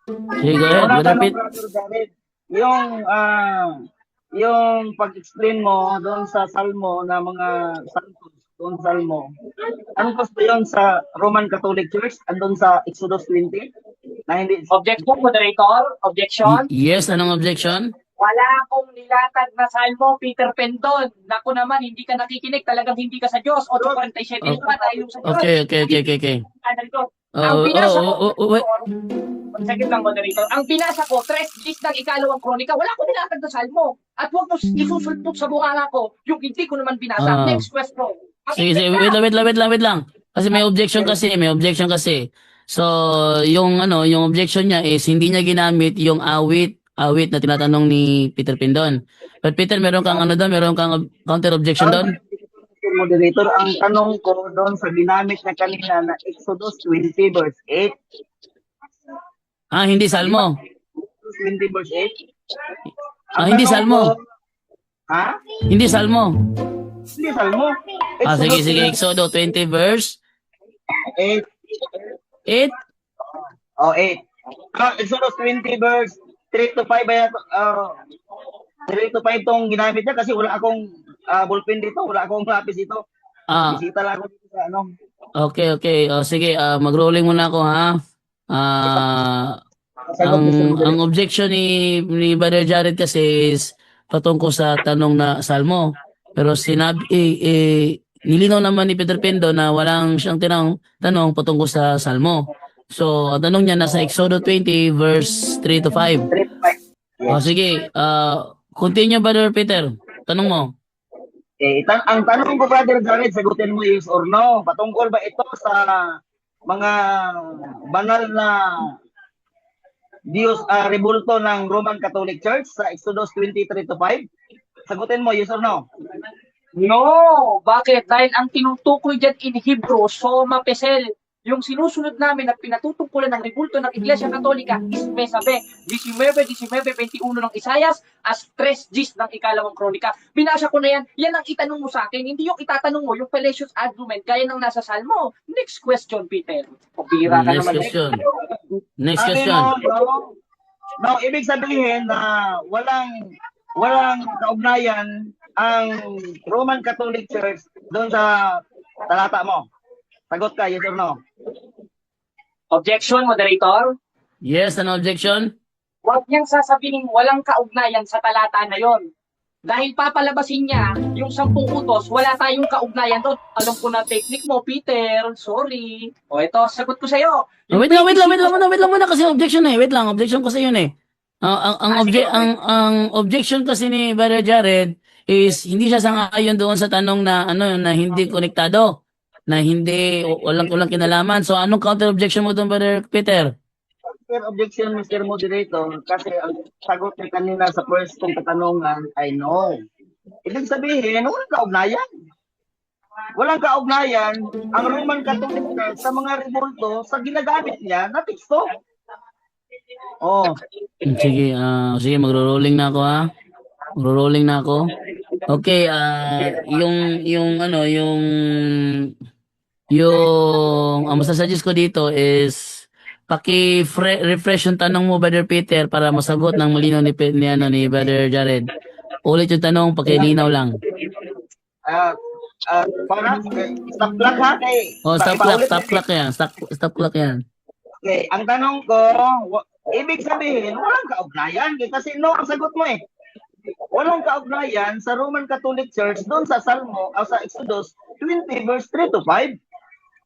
Sige, go ahead. Una Brother tanong, Pete. Brother Jared, yung, yung pag-explain mo doon sa Salmo na mga santos, doon Salmo, ano gusto yun sa Roman Catholic Church, andun sa Exodus 20, na hindi, Objection, moderator. Objection. Yes, anong objection? Wala akong nilatag na salmo, Peter Pendon. Naku naman, hindi ka nakikinig. Talagang hindi ka sa Diyos. 8:47 O- pa tayo sa Diyos. Okay. Ano to? Ang Oh, binasa ko, wait. saglit lang, moderator. Ang binasa ko, 3 gis ng ikalawang kronika, wala akong nilatag na salmo. At huwag mo isusulpot sa bunganga ko yung hindi ko naman binasa. Ah, Next question. sige, Makinig ka! wait lang. Kasi may objection kasi. So, yung objection niya is hindi niya ginamit yung awit na tinatanong ni Peter Pindon. But Peter, meron kang counter objection doon? Moderator, ang tanong ko doon sa ginamit na kanina na Exodus 20 verse 8, Ah, hindi di ba? Salmo. Exodus 20 verse 8, ang Hindi tanong Salmo. ko, ha? Hindi Salmo. Hindi Salmo. Ah, sige, Exodus Exodo 20 verse 8, 8. oh 8. Exodus 20 verse 3 to 5 ba 3 to 5 tong ginamit niya kasi wala akong ballpen dito, wala akong lapis dito. Ah, Bisita lang ako dito sa ano. okay. Oh, sige, mag-rolling muna ako ha. Ah, Sagot, Mr. ang Moderator. objection ni Brother Jared kasi is patungkol sa tanong na Salmo. Pero nilinaw naman ni Peter Pendo na walang siyang tanong patungkol sa Salmo. So, ang tanong niya nasa Exodo 20 verse 3 to 5. 3 to 5. O Yes. sige, continue Brother Peter. Tanong mo. Ang tanong ko, Brother Jared, sagutin mo yes or no. Patungkol ba ito sa mga banal na Diyos, rebulto ng Roman Catholic Church sa Exodus 23 to 5? Sagutin mo, yes or no? No! Bakit? Dahil ang tinutukoy dyan in Hebrew, Soma Pesel, yung sinusunod namin at pinatutungkulan ng rebulto ng Iglesia Katolika is Mesabe, 19:21 ng Isayas as 3 gis ng ikalawang kronika. Binasa ko na yan, yan ang itanong mo sa akin, hindi yung itatanong mo, yung fallacious argument, gaya ng nasa Salmo. Next question, Peter. Pabira ka Next naman. question. Next Sabi question. mo, no, ibig sabihin na walang kaugnayan ang Roman Catholic Church doon sa talata mo. Sagot ka, yes or no? Objection, moderator. Yes, an objection? Huwag niyang sasabihin walang kaugnayan sa talata na yon. Dahil papalabasin niya yung 10 utos, wala tayong kaugnayan doon. Alam ko na technique mo, Peter. Sorry. O ito, sagot ko sa'yo. Wait lang muna kasi objection eh. Wait lang, objection kasi yun eh. Ang objection kasi ni Brother Jared is hindi siya sang-ayon doon sa tanong na na hindi konektado, na hindi walang kinalaman. So anong counter objection mo doon, Brother Peter? Sir, objection, Mr. Moderator, kasi ang sagot niya kanina sa first kong katanungan ay no. Ibig sabihin, walang kaugnayan. Walang kaugnayan ang Roman Catholic Church sa mga rebulto sa ginagamit niya na teksto. Oh, Sige, magro-rolling na ako ha. Magro-rolling na ako. Okay, ang masasuggest ko dito is refresh yung tanong mo, Brother Peter, para masagot ng malinaw ni Brother Jared. Ulit yung tanong, pakilinaw lang. para stop clock ha kay Oh, paulit. stop clock yan. Stop clock yan. Okay, ang tanong ko, ibig sabihin, walang kaugnayan kasi no ang sagot mo eh. Walang kaugnayan sa Roman Catholic Church doon sa Salmo o sa Exodus 20 verse 3 to 5.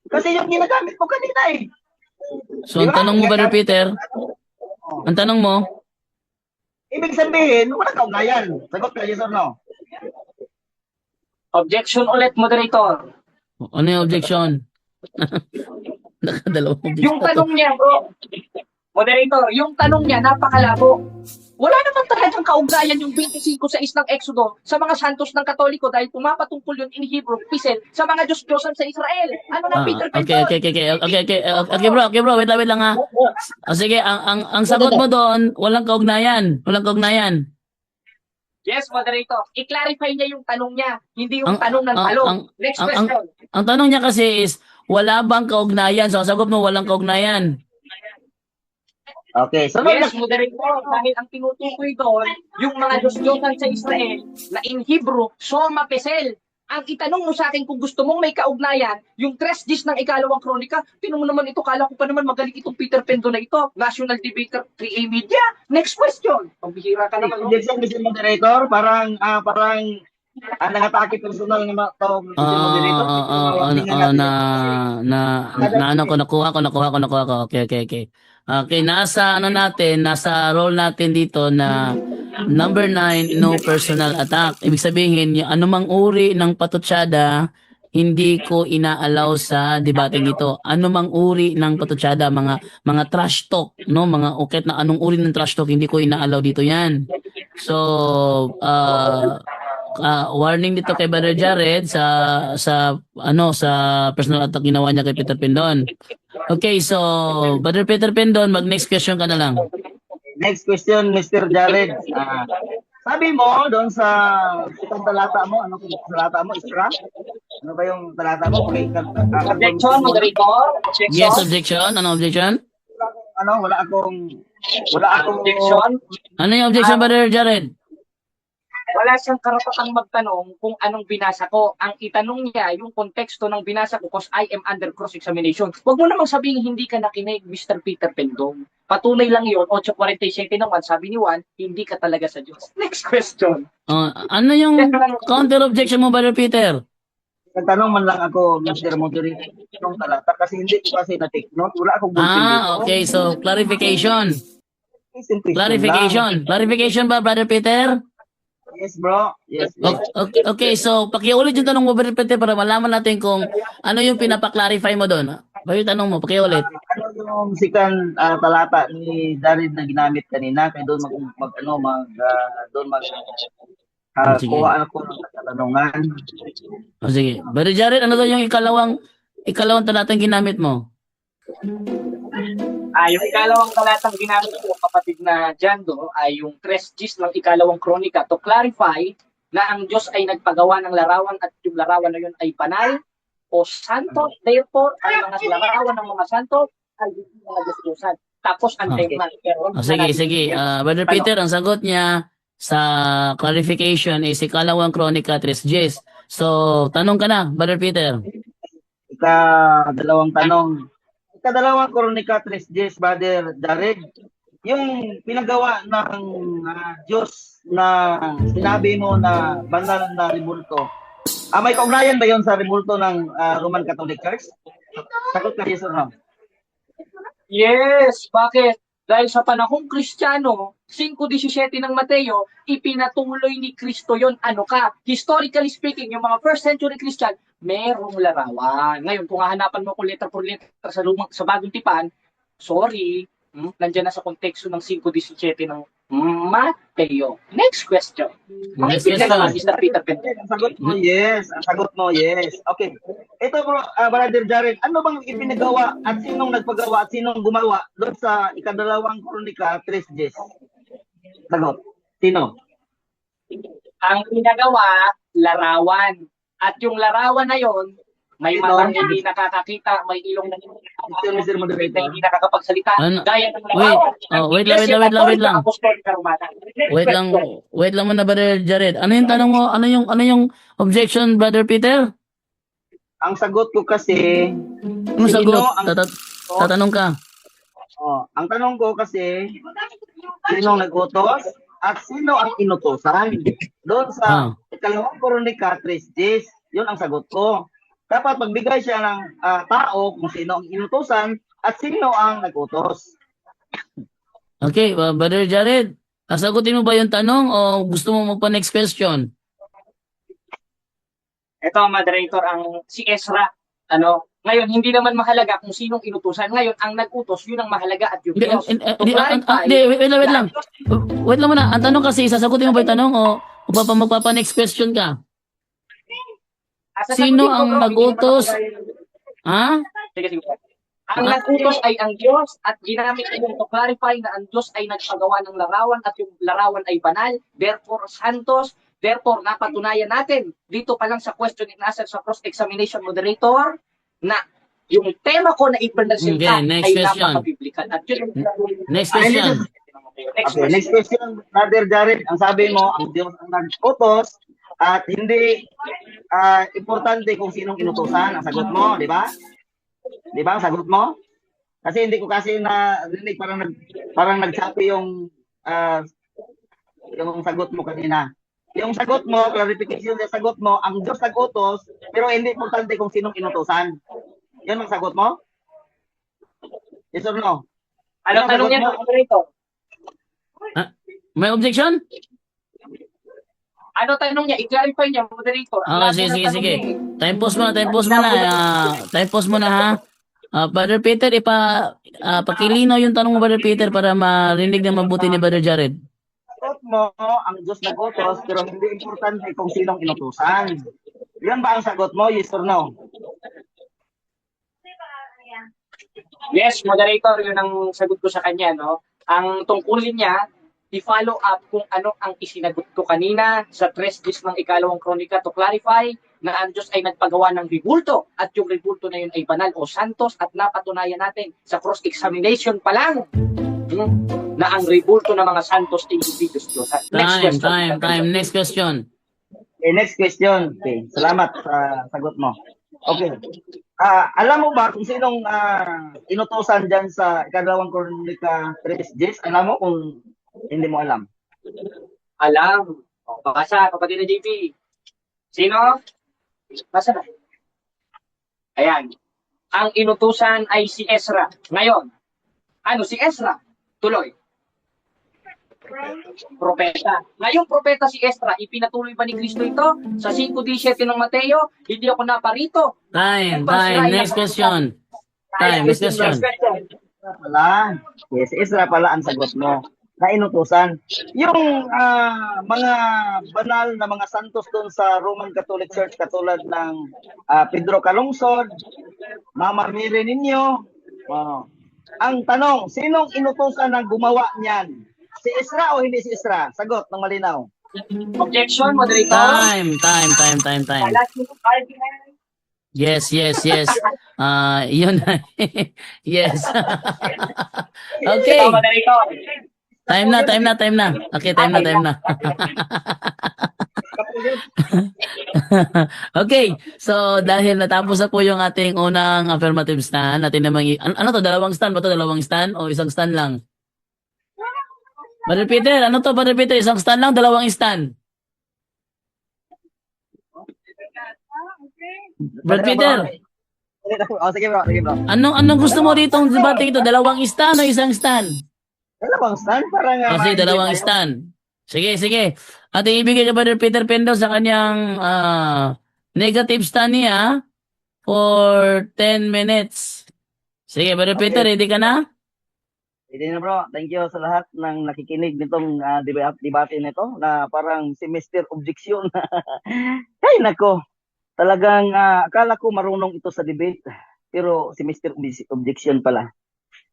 Kasi yung ginagamit mo kanina eh. So, ang tanong mo, Brother Peter, ang tanong mo, Ibig sabihin, walang kaugnayan. Sagot ka, yes or no? Objection ulit, moderator. ano yung objection? Nakadalawang objection. Yung tanong niya, bro. Moderator, yung tanong niya, napakalabo. Wala naman talagang kaugnayan yung 25 sa isang Exodo sa mga santos ng Katoliko dahil pumapatungkol yun in Hebrew, Pisel, sa mga Diyos-Diyosan sa Israel. Ano na, Peter Okay, bro. Wait lang ha. Sige, ang sagot mo doon, walang kaugnayan. Yes, moderator. I-clarify niya yung tanong niya, hindi yung Ang- tanong ng ang- talong. ang- Next ang- question. Ang tanong niya kasi is, wala bang kaugnayan? So, ang sagot mo, walang kaugnayan. Okay, sunod na. Yes, moderator, dahil ang tinutukoy doon, yung mga Diyos-Diyosan sa Israel na in Hebrew, Soma Pesel. Ang itanong mo sa akin kung gusto mong may kaugnayan, yung 3 ng ikalawang kronika, tinan mo naman ito, kala ko pa naman magaling itong Peter Pendo na ito, National Debater 3A Media. Next question. Pambihira ka naman. No? Objection, Mr. Moderator. Parang nangatake personal ng mga tao, Mr. Moderator. Nakuha ko. Okay. Okay, nasa role natin dito na number 9, no personal attack. Ibig sabihin, yung anumang uri ng patutsada, hindi ko inaalaw sa debating ito. Anumang uri ng patutsada, mga trash talk, no, mga ukit na anong uri ng trash talk, hindi ko inaalaw dito 'yan. So, warning dito kay Brother Jared sa personal attack ginawa niya kay Peter Pendon. Okay, so Brother Peter Pendon, mag next question ka na lang. Next question, Mr. Jared. Sabi mo doon sa itong talata mo, ano kung talata mo, Isra? Ano ba yung talata mo? Okay, Objection, moderator. Objection. Yes, objection. Ano objection? Wala akong Objection. Ano yung objection, Brother Jared? Wala siyang karapatang magtanong kung anong binasa ko. Ang itanong niya, yung konteksto ng binasa ko because I am under cross-examination. Huwag mo namang sabihin hindi ka nakinig, Mr. Peter Pendong. Patunay lang yun, 8:47 naman, sabi ni Juan, hindi ka talaga sa Diyos. Next question. Ano yung counter objection mo, Brother Peter? nagtanong man lang ako, Mr. Moderator, ng talata kasi hindi ko kasi na-take note. Wala akong bulletin dito. Okay, so clarification. Simple lang. Clarification ba, Brother Peter? Yes, bro. Yes, bro. Okay, so pakiulit yung tanong mo, Brother Peter, para malaman natin kung ano yung pinapa-clarify mo doon. Ba yung tanong mo, pakiulit. Ano yung second talata ni Jared na ginamit kanina? Kaya doon Sige. kuha ako ng katanungan. Sige. Brother Jared, ano doon yung ikalawang talatang ginamit mo? Yung ikalawang talatang ginamit ko, kapatid na Jando, ay yung 3 ng ikalawang kronika to clarify na ang Diyos ay nagpagawa ng larawan at yung larawan na yun ay banal o santo. Therefore, ang mga larawan ng mga santo ay mga Diyos-Diyosan. Tapos, ang tema. Sige. Brother Peter, ang sagot niya sa clarification is ikalawang kronika 3:10. So, tanong ka na, Brother Peter. Ikadalawang tanong. Ikadalawang kronika 3:10, Brother Jared. Yung pinagawa ng Diyos na sinabi mo na banal na rebulto. May kaugnayan ba yon sa rebulto ng Roman Catholic Church? Sagot ka, yes or no? Yes, bakit? Dahil sa panahong Kristiyano, 5:17 ng Mateo, ipinatuloy ni Kristo yon. Ano ka? Historically speaking, yung mga first century Christian, merong larawan. Ngayon, kung hahanapan mo ko letter for letter sa bagong tipan, sorry, nandiyan na sa konteksto ng 5:17 ng Mateo. Next question. Next question. Mr. Peter Pente. Ang sagot mo, yes. Okay. Ito bro, Brother Jared, ano bang ipinagawa at sinong nagpagawa at sinong gumawa doon sa ikadalawang kronika 3:10? Sagot. Sino? Ang pinagawa, larawan. At yung larawan na yon, may matang hindi nakakakita, may ilong na Mr. Moderator. hindi nakakapagsalita. Ano? Gaya ng larawan. Wait lang muna, Brother Jared. Ano yung tanong mo? Ano yung objection, Brother Peter? Ang sagot ko kasi, Ano sagot? ang- Tatanong ka. ang tanong ko kasi, sino nag-utos at sino ang inutosan? Doon sa ikalawang kronika 3:10, yun ang sagot ko. Dapat magbigay siya ng tao kung sino ang inutosan at sino ang nag-utos. Okay, Brother Jared, sasagutin mo ba yung tanong o gusto mo magpa next question? Ito, moderator, ang si Ezra. Ngayon, hindi naman mahalaga kung sinong inutusan. Ngayon, ang nag-utos, yun ang mahalaga at yung Diyos. Wait lang. Wait lang muna. Ang tanong kasi, sasagutin mo ba yung tanong o magpapa next question ka? Sino ang nag-utos? Ha? Sige. Ang nag-utos ay ang Diyos at ginamit ko to clarify na ang Diyos ay nagpagawa ng larawan at yung larawan ay banal, therefore santos, therefore napatunayan natin dito pa lang sa question and answer sa cross-examination moderator na yung tema ko na ipresenta Okay, next ay question. napaka-biblical. At yun, Next question. next Okay, next question, Brother Jared. Ang sabi mo, ang Diyos ang nag-utos at hindi importante kung sinong inutusan. Ang sagot mo, di ba? Di ba ang sagot mo? Kasi hindi ko kasi narinig, parang nagsabi yung sagot mo kanina. Yung sagot mo, clarification yung sagot mo, ang Diyos nag-utos, pero hindi importante kung sinong inutusan. Yun ang sagot mo? Yes or no? Ano Ano tanong sagot niya, mo? moderator? May objection? Ano tanong niya? I-clarify niya, moderator. Ang Okay, labo sige, ng sige, tanong sige. niya eh. Time pause muna, time pause muna. Time pause muna ha. Brother Peter, pakilinaw yung tanong mo, Brother Peter, para marinig na mabuti ni Brother Jared. Sagot mo, ang Diyos nag-utos, pero hindi importante kung sinong inutusan. Yan ba ang sagot mo? Yes or no? Yes, moderator, yun ang sagot ko sa kanya, no? Ang tungkulin niya, i-follow up kung ano ang isinagot ko kanina sa 3 ng ikalawang kronika to clarify na ang Diyos ay nagpagawa ng ribulto at yung ribulto na yun ay banal o santos at napatunayan natin sa cross-examination pa lang na ang ribulto ng mga santos ay individuos Diyos. Time. Next question. Okay, next question. Okay, salamat sa sagot mo. Okay. Alam mo ba kung sinong inutusan dyan sa ikalawang kronika 3:10? Alam mo kung hindi mo alam? Alam. O, basa, kapatid na JP. Sino? Basa na. Ayan. Ang inutusan ay si Ezra. Ngayon, ano si Ezra? Tuloy. Propeta. Ngayong propeta si Ezra, ipinatuloy ba ni Kristo ito? Sa 5:17 ng Mateo, hindi ako naparito. Time. Next question. Next question. Yes, Ezra pala ang sagot mo na inutusan. Yung mga banal na mga santos doon sa Roman Catholic Church katulad ng Pedro Calungsod, Mama Mary ninyo. Ang tanong, sinong inutusan na gumawa niyan? Si Ezra o hindi si Ezra? Sagot ng malinaw. Objection, moderator. Time. Yes. Yun na. Yes. Okay. Ito, moderator. Time na. Okay, time na. Okay. So, dahil natapos na po yung ating unang affirmative stand, natin namang ano to, dalawang stand ba to? Dalawang stand o isang stand lang? Brother Peter, ano to, Brother Peter? Isang stand lang, dalawang stand? Brother Peter, Sige bro. anong gusto mo dito ng debate ito? Dalawang stand o isang stand? Dalawang stand para nga. Kasi dalawang stand. Sige. At ibigay ka Brother Peter Pendo sa kanyang negative stand niya for 10 minutes. Sige, Brother Peter, ready ka na? Hindi na bro, thank you sa lahat ng nakikinig nitong debate nito na parang semester objection. Ay nako, talagang akala ko marunong ito sa debate pero semester objection pala.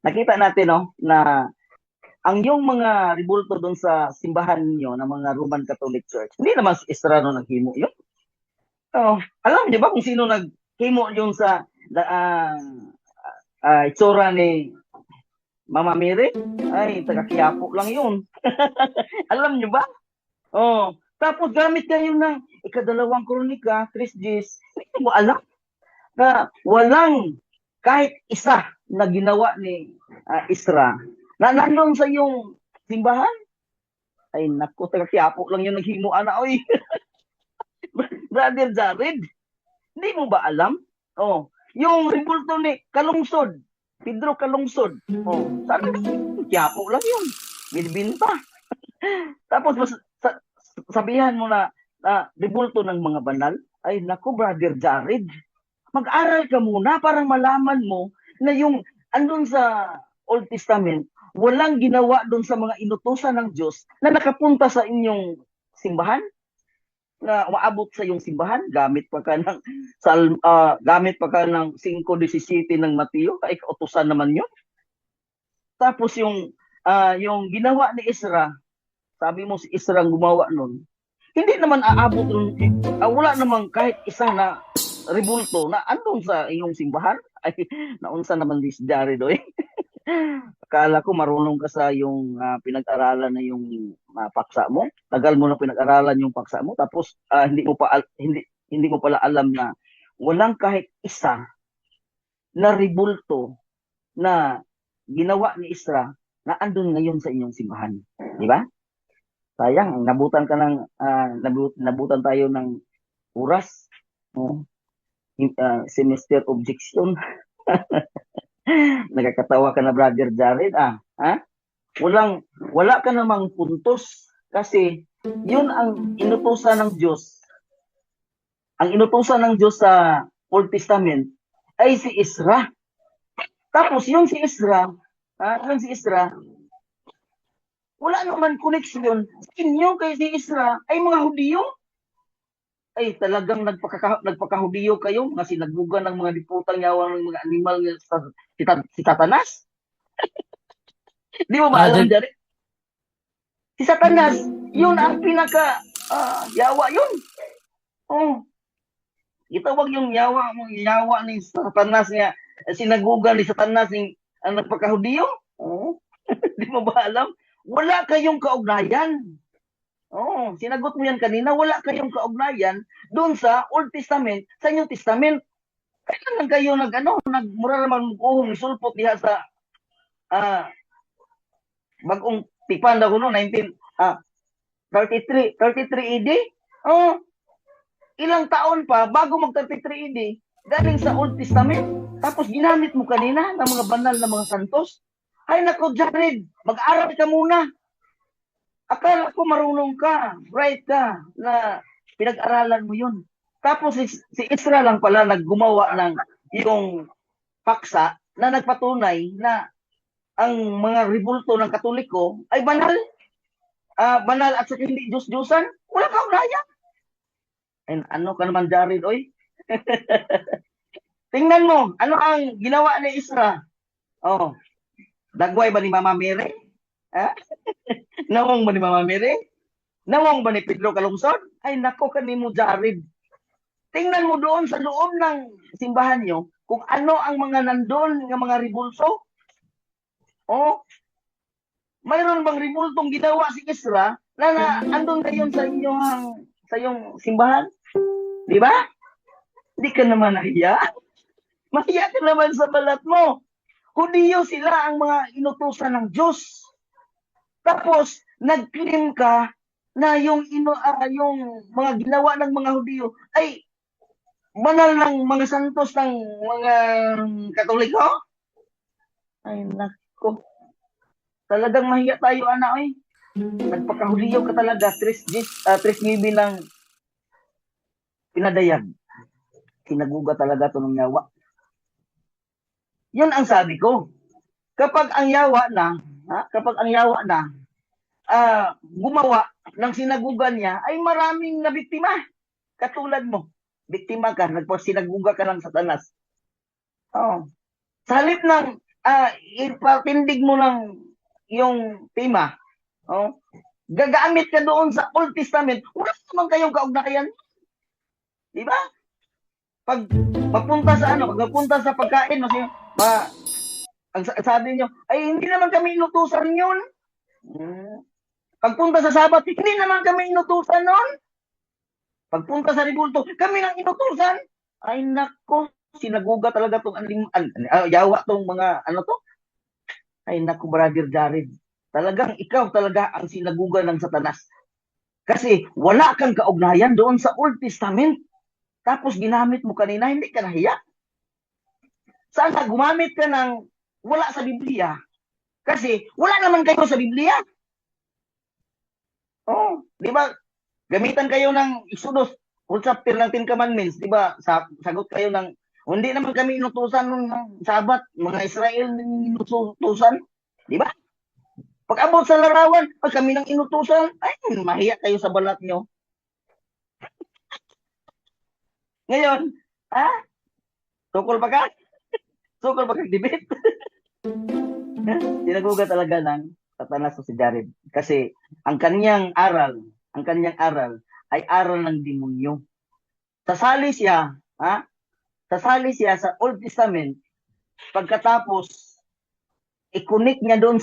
Nakita natin na ang yung mga ribulto doon sa simbahan niyo ng mga Roman Catholic Church, hindi naman si Estrano naghimo yun. Alam niyo ba kung sino naghimo yun sa itsura ni Mama Mary? Ay, taga Quiapo lang yun. Alam nyo ba? Tapos gamit kayo ng ikadalawang kronika, 3:10. Hindi mo alam na walang kahit isa na ginawa ni Ezra na nandun sa iyong simbahan. Ay, naku, taga Quiapo lang yun naghimo, ana. Oy. Brother Jared, hindi mo ba alam? Yung ribulto ni Calungsod, Pedro Calungsod. Sabi ko, Quiapo lang yun. Binibinta. Tapos sabihan mo na ribulto ng mga banal. Ay, naku, Brother Jared. Mag-aral ka muna para malaman mo na yung andun sa Old Testament, walang ginawa doon sa mga inutusan ng Diyos na nakapunta sa inyong simbahan, na maabot sa iyong simbahan, gamit pa ka ng 5:17 ng Mateo, ay kautusan naman yun. Tapos yung ginawa ni Ezra, sabi mo si Ezra ang gumawa nun, hindi naman aabot nun, wala naman kahit isa na ribulto na andun sa iyong simbahan. Ay, naunsa naman this Jared, oy. Akala ko marunong ka sa yung pinag-aralan na yung paksa mo. Tagal mo na pinag-aralan yung paksa mo tapos hindi mo pala alam na walang kahit isa na ribulto na ginawa ni Isra na andun ngayon sa inyong simbahan. Di ba? Sayang, nabutan ka ng nabutan tayo ng oras. Oh, semester objection. Nagkakatawa ka na, Brother Jared. Ha? Wala ka namang puntos kasi yun ang inutusan ng Diyos. Ang inutusan ng Diyos sa Old Testament ay si Isra. Tapos yun si Isra, wala naman koneksyon sa inyo kay si Isra ay mga Hudiyo. Ay talagang nagpakahudiyo kayo, mga sinagbugan ng mga diputang yawang ng mga animal si Satanas. Di mo ba alam, Dyan, Jared? Si Satanas, yun ang pinaka yawa yun. Oh, itawag yung yawa ni Satanas niya, sinagugan ni Satanas ng nagpakahudiyo. Oh, di mo ba alam? Wala kayong kaugnayan. Oh, sinagot mo yan kanina, wala kayong kaugnayan doon sa Old Testament, sa New Testament. Kaya lang kayo nagmura naman mag-uhong sulpot diha sa bagong tipan daw no 33 AD. Oh, ilang taon pa bago mag 33 AD galing sa Old Testament. Tapos ginamit mo kanina ng mga banal na mga santos. Ay nako, Jared, mag-aral ka muna. Akala ko marunong ka, bright ka, na pinag-aralan mo yun. Tapos si Isra lang pala naggumawa ng yung paksa na nagpatunay na ang mga ribulto ng Katoliko ay banal. Banal at saka hindi Diyos-Diyosan. Wala ka ugnayan. And ano ka naman, Jared, oy? Tingnan mo, ano ang ginawa ni Isra? Oh, dagway ba ni Mama Mary? Ha? Nawong ba ni Mama Mary? Nawong ba ni Pedro Kalungsod? Ay nako kanimo, Jared. Tingnan mo doon sa loob ng simbahan nyo kung ano ang mga nandun ng mga ribulso. Oh, mayroon bang ribultong ginawa si Isra na andun ngayon sa iyong simbahan? Di ba? Di ka naman nahiya. Mahiya ka naman sa balat mo. Hudiyo sila ang mga inutusan ng Diyos. Tapos, nag-claim ka na yung mga ginawa ng mga Hudiyo ay banal ng mga santos ng mga Katoliko? Ay, nako. Talagang mahiya tayo, anak, eh. Nagpakahudiyo ka talaga. Tres gibi lang pinadayag. Kinaguga talaga ito ng yawa. Yun ang sabi ko. Kapag ang yawa na, gumawa ng sinagugan niya, ay maraming nabiktima. Katulad mo, biktima ka, nagpasinaguga ka ng Satanas. Oh. Sa halip ng ipatindig mo ng yung tema, gagamit ka doon sa Old Testament, wala naman kayong kaugnayan. Di ba? Pag magpunta sa pagkain, ang sabi nyo, ay hindi naman kami inutusan yun. Pagpunta sa Sabat, hindi naman kami inutusan nun. Pagpunta sa Ribulto, kami nang inutusan. Ay nako, sinaguga talaga tong yawa tong mga to. Ay nako, Brother Jared. Talagang ikaw talaga ang sinaguga ng Satanas. Kasi wala kang kaugnayan doon sa Old Testament. Tapos ginamit mo kanina, hindi ka nahiya. Sana gumamit ka ng wala sa Biblia. Kasi wala naman kayo sa Biblia. Oh, di ba? Gamitan kayo ng Exodus, full chapter ng Ten Commandments, di ba? Sagot kayo ng, hindi naman kami inutusan ng Sabat, mga Israel inutusan, di ba? Pag abot sa larawan, pag kami nang inutusan, ay, mahiya kayo sa balat nyo. Ngayon, Tukol pa ka? Tukol pa ka debate? Sinaguga talaga ng Satanas si Jared. Kasi ang kanyang aral ay aral ng demonyo. Sasali siya sa Old Testament pagkatapos, i-connect niya doon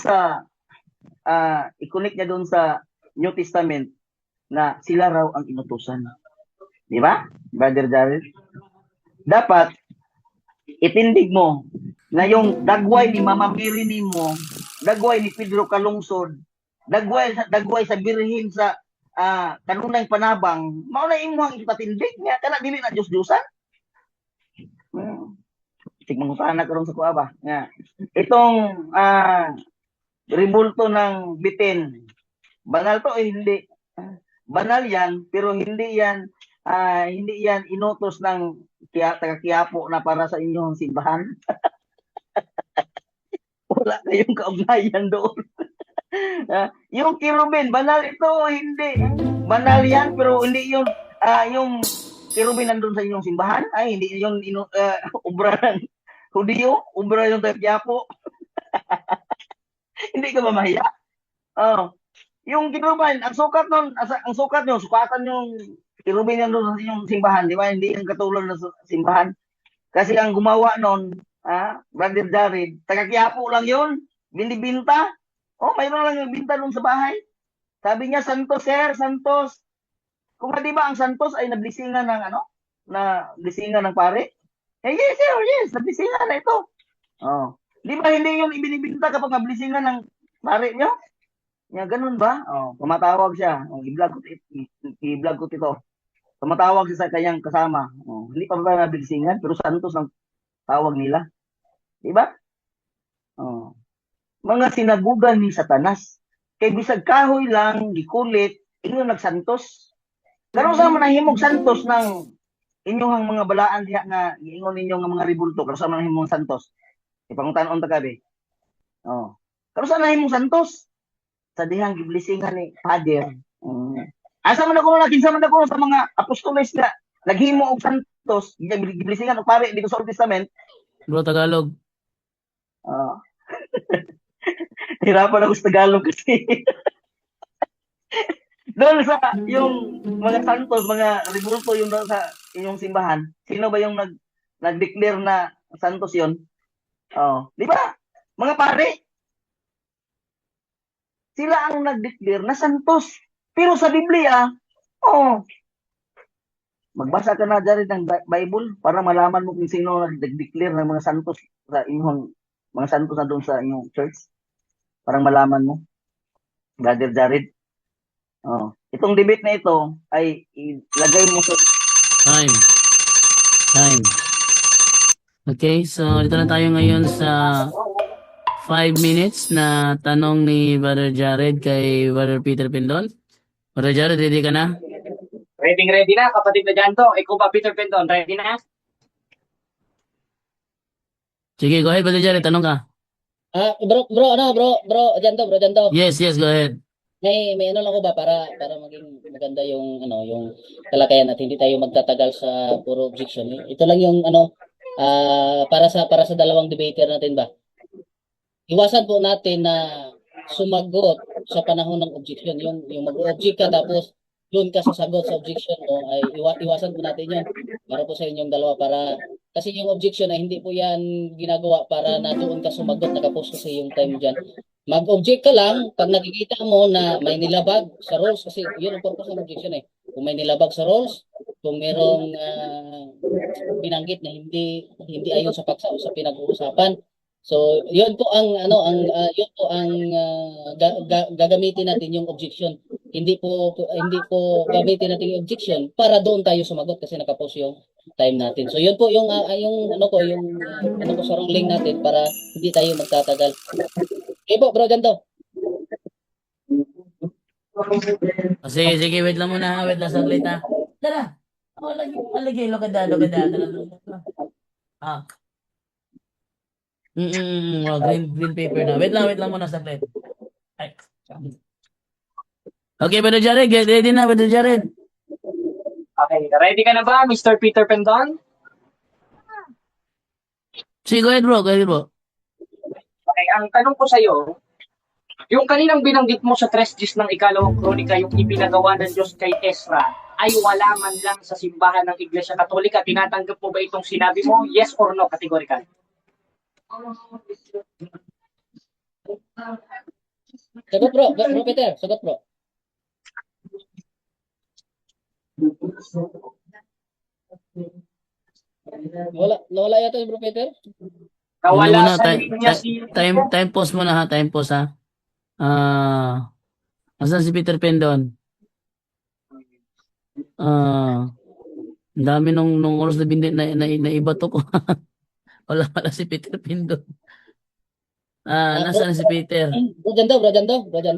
sa New Testament na sila raw ang inutusan. Di ba, Brother Jared? Dapat, itindig mo na yung dagway ni Mama Mary mo, dagway ni Pedro Calungsod, dagway sa birhin sa kanunay panabang, mao na imong ipatindig niya, kana dili na Diyos-Diyosan. Tigmang sana karon sa kuha ba? Nga. Itong rebulto ng bitin, banal to hindi. Banal yan, pero hindi yan inutos ng taga-Quiapo na para sa inyong simbahan. Wala kayong kaugnayan doon. Yung kirubin, banal ito, hindi. Banal yan, pero hindi yung kirubin nandun sa inyong simbahan. Ay, hindi yung obra ng Hudiyo, obra yung taga-Quiapo. Hindi ka ba mahiya? Oh. Yung kirubin, ang sukat nyo, sukatan yung kirubin yan doon sa inyong simbahan, di ba? Hindi yung katulad na simbahan. Kasi ang gumawa nun, Brother Jared, taga-Quiapo lang yun, binibinta. Oh, mayroon lang yung binta doon sa bahay. Sabi niya, Santos, sir, Santos. Kung di ba ang Santos ay nablisingan ng blisingan ng pare? Eh, yes, sir, yes, nablisingan na ito. Oh. Di ba hindi yun ibinibinta kapag nablisingan ng pare niyo? Ya, ganun ba? Oh, tumatawag siya. Oh, i-vlog ko ito. Tumatawag siya sa kanyang kasama. Oh, hindi pa ba nablisingan, pero Santos ang tawag nila. Di ba? Oh. Mga sinagugan ni Satanas. Kay bisag kahoy lang, gikulit, inyo nagsantos. Karon sa man nahimog santos ng inyong mga balaan diha nga giingon ninyo nga mga ribulto, karon sa man nahimong santos. Ipangutan-on ta gabi. Oh. Karon sa nahimong santos sa dihang giblisingan ni Father. Asa man ako kinsa man ako sa mga apostoles nga naghimo og santos, giblisingan og pare dito sa Old Testament. Bro, Tagalog. Hirapan ako sa Tagalog kasi. Doon sa yung mga santos, mga rebulto yung doon sa inyong simbahan, sino ba yung nag-declare na santos yon? Oh, di ba? Mga pare. Sila ang nag-declare na santos. Pero sa Biblia, magbasa ka na dyan ng Bible para malaman mo kung sino nag-declare ng mga santos sa inyong mga santos na doon sa inyong church. Parang malaman mo. Brother Jared. Itong debate na ito ay ilagay mo sa Time. Okay, so dito na tayo ngayon sa 5 minutes na tanong ni Brother Jared kay Brother Peter Pendon. Brother Jared, ready ka na? Ready na, kapatid na dyan to. Ikaw ba, Peter Pendon, ready na? Sige, go ahead, Brother Jared, tanong ka. Bro, dyan to. Yes, go ahead. May ano lang ko ba para maging maganda yung yung talakayan at hindi tayo magtatagal sa puro objection. Ito lang yung para sa dalawang debater natin ba. Iwasan po natin na sumagot sa panahon ng objection. Yung mag-object ka tapos doon ka sasagot sa objection mo ay iwasan po natin yun para po sa inyong dalawa kasi yung objection ay hindi po yan ginagawa para na doon ka sumagot nakapost sa yung time dyan. Mag-object ka lang pag nakikita mo na may nilabag sa rules kasi yun ang purpose ng objection eh. Kung may nilabag sa rules, kung merong binanggit na hindi ayon sa sa pinag-uusapan. So, yun po ang gagamitin natin yung objection. Hindi po gamitin natin yung objection para doon tayo sumagot kasi nakapost yung time natin. So, yun po yung sa ruling natin para hindi tayo magtatagal. Okay po, bro, ganito. Sige, wait lang muna. Wait lang saglit ha. Tara. Lagi, lokada. Green paper na. Wait lang muna saglit. Ay. Okay, Brother Jared, get ready na, Brother Jared. Okay, ready ka na ba, Mr. Peter Pendon? Sige, go ahead, bro. Okay, ang tanong ko sa iyo, yung kaninang binanggit mo sa 3:10 ng ikalawang kronika, yung ipinagawa ng Diyos kay Ezra, ay wala man lang sa simbahan ng Iglesia Katolika. Tinatanggap mo ba itong sinabi mo? Yes or no, categorical? Sagot bro, bro Peter, sagot bro. Nawala yata yung bro Peter. Ano Nawala muna, sa linya si time pause muna ha, time pause ha. Asan si Peter Pan doon? Ang dami nung oras na iba to ko. Wala si Peter Pan doon. Nasaan si Peter? Bro Jando.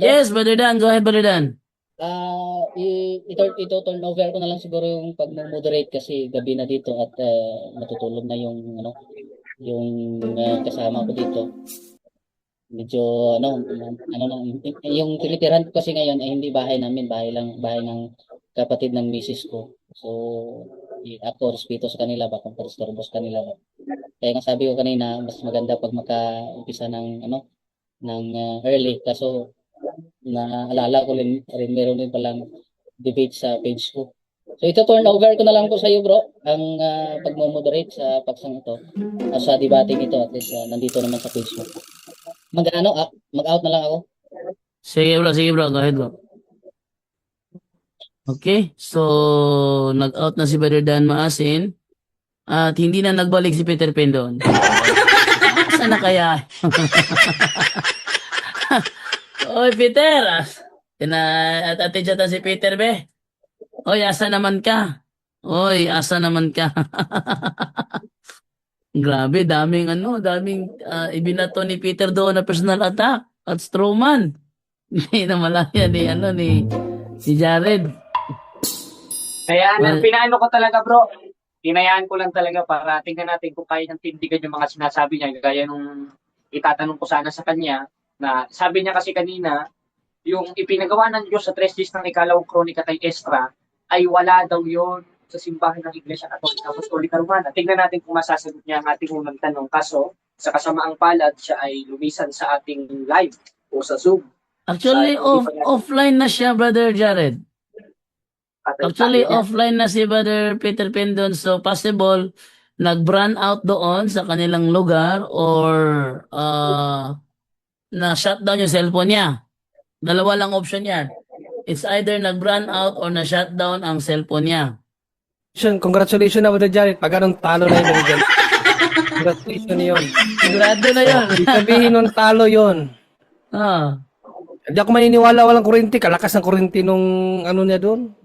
Yes, Brother Dan. Go ahead, Brother Dan. Ito turn over ko na lang siguro yung pag-moderate kasi gabi na dito at matutulog na yung kasama ko dito. Medyo yung tinitirahan ko kasi ngayon ay hindi bahay namin, bahay ng kapatid ng misis ko. So ako respeto sa kanila ba kung parestorbo sa kanila ba. Kaya nga sabi ko kanina mas maganda pag maka-umpisa ng early kaso naalala ko rin meron din palang debate sa page ko. So ito turn over ko na lang po sa iyo bro ang pagmo-moderate sa paksang ito sa debating ito at least nandito naman sa page mo. Mag-out na lang ako. Sige bro. Go ahead, bro. Okay, so nag-out na si Brother Dan Maasin at hindi na nagbalik si Peter Pan doon. Saan na kaya? Oy, Peter! Ati-chatan si Peter, be. Oy, asa naman ka? Grabe, daming ibinato ni Peter doon na personal attack at Strowman. Hindi na malaya ni Jared. Kaya pinaano ko talaga bro, hinayaan ko lang talaga para tingnan natin kung kaya niyang tindigan yung mga sinasabi niya. Gaya nung itatanong ko sana sa kanya, na sabi niya kasi kanina, yung ipinagawa ng Diyos sa 3 days ng ikalawang kronika kay Estra, ay wala daw yon sa simbahan ng Iglesia Katolika Apostolika Romana. Tingnan natin kung masasagot niya ang ating unang tanong. Kaso, sa kasamaang palad, siya ay lumisan sa ating live o sa Zoom. Actually, offline na siya, Brother Jared. Actually, offline na si Brother Peter Pan doon. So, possible, nag-brand out doon sa kanilang lugar or na-shutdown yung cellphone niya. Dalawa lang option yan. It's either nag-brand out or na-shutdown ang cellphone niya. Congratulations na Brother Jared. Pag anong talo na yun, Brother Jared. Congratulations yun. Sigurado na yun. Ibig sabihin nung talo yun. Hindi ako maniniwala walang kuryente. Kalakas ng kuryente nung niya doon.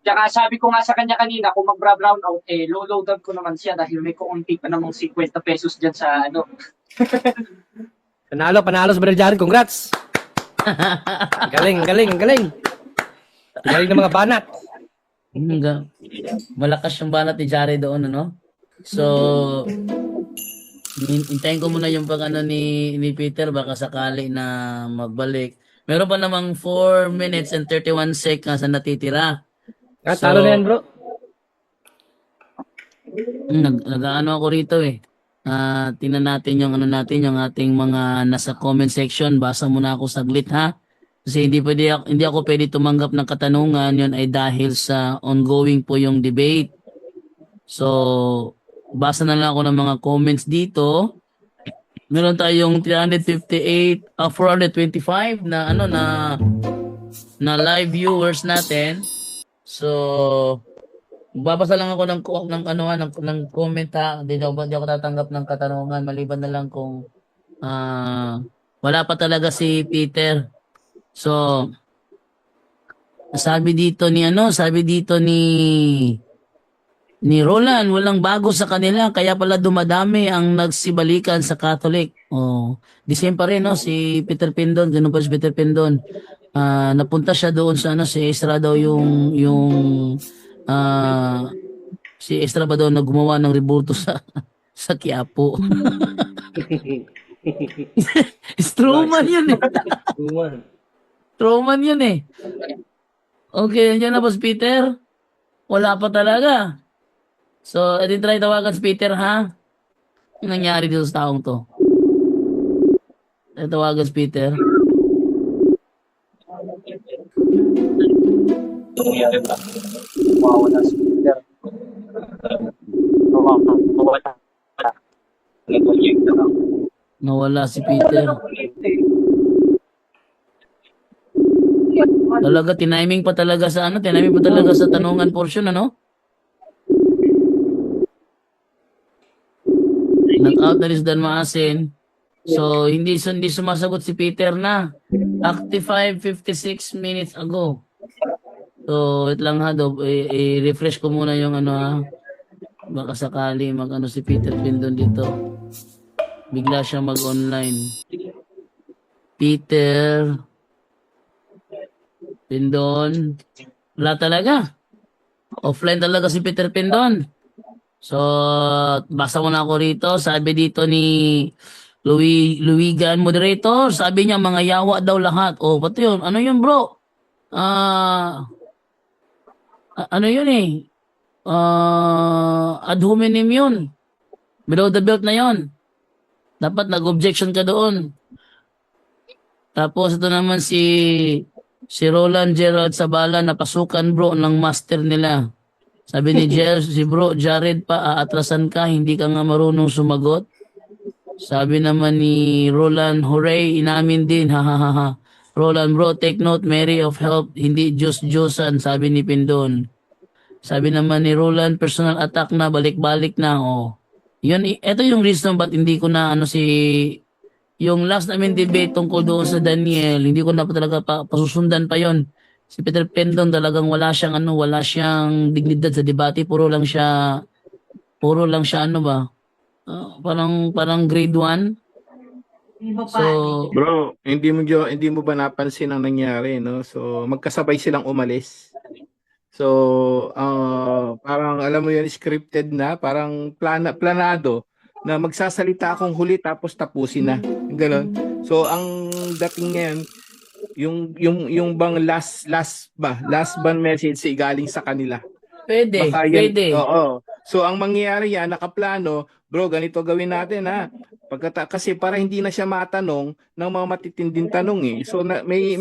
Tsaka sabi ko nga sa kanya kanina, kung mag-brown out, low-loadan ko naman siya dahil may kuunti pa namang 50 pesos dyan sa Panalo sa Brother Jared. Congrats! Galing. Galing ng mga banat. Malakas yung banat ni Jared doon, So, hintayin ko muna yung ni Peter, baka sakali na magbalik. Meron pa namang 4 minutes and 31 seconds na natitira. Talo na yan, bro. Nag-ano ako rito tingnan natin yung yung ating mga nasa comment section. Basa muna ako saglit ha. Kasi hindi ako pwede tumanggap ng katanungan. Yun ay dahil sa ongoing po yung debate. So, basa na lang ako ng mga comments dito. Meron tayong 358, 425 na live viewers natin. So, babasa lang ako ng comment ha. Hindi ako tatanggap ng katanungan maliban na lang kung wala pa talaga si Peter. So, sabi dito ni Roland, walang bago sa kanila kaya pala dumadami ang nagsibalikan sa Catholic. The same pa rin si Peter Pindon, ganun pa si Peter Pindon. Napunta siya doon sa si Ezra daw si Ezra ba daw na gumawa ng rebulto sa Quiapo. Strowman yun Strowman yun Okay, nandiyan na ba si Peter? Wala pa talaga. So, try tawagan si Peter ha? Yung nangyari dito sa taong to. Tawagan si Peter. Wow, wala si Peter. Nawala si Peter. Talaga, tiniming pa talaga sa ano, tiniming pa talaga sa tanungan portion, ano? Nag-out na rin si Dan Maasin. So, hindi sumasagot si Peter na. Active 56 minutes ago. So, wait lang ha, i-refresh ko muna yung ano ha. Baka sakali mag-ano si Peter Pindon dito. Bigla siya mag-online. Peter Pindon. Wala talaga. Offline talaga si Peter Pindon. So, basa mo na ako rito. Sabi dito ni Luigan, moderator. Sabi niya, mga yawa daw lahat. Oh, pati yun. Ano yun, bro? Ano yun eh? Ad hominem yun. Below the belt na yun. Dapat nag-objection ka doon. Tapos ito naman si Roland Gerald Sabala, napasukan bro ng master nila. Sabi ni si bro, Jared pa, aatrasan ka, hindi ka nga marunong sumagot. Sabi naman ni Roland, hooray, inamin din, ha ha ha ha. Roland bro, take note, Mary of help, hindi Diyos-Diyosan, sabi ni Pindon. Sabi naman ni Roland, personal attack na, balik-balik na, oh. Yun, ito yung reason ba't hindi ko na yung last namin debate tungkol doon sa Daniel, hindi ko na pa talaga pasusundan pa yon. Si Peter Pendon talagang wala siyang dignidad sa debate, puro lang siya ano ba? Parang grade 1. So, Bro, hindi mo ba napansin ang nangyari, no? So, magkasabay silang umalis. So, parang alam mo yun, scripted na, parang planado na magsasalita akong huli tapos tapusin na. Ganon. So, ang dating ngayon, yung bang last ban message galing sa kanila. pwede. Oo. So, ang mangyayari yan, nakaplano, bro, ganito gawin natin ha. Kasi para hindi na siya matanong ng mga matitinding tanong eh. So may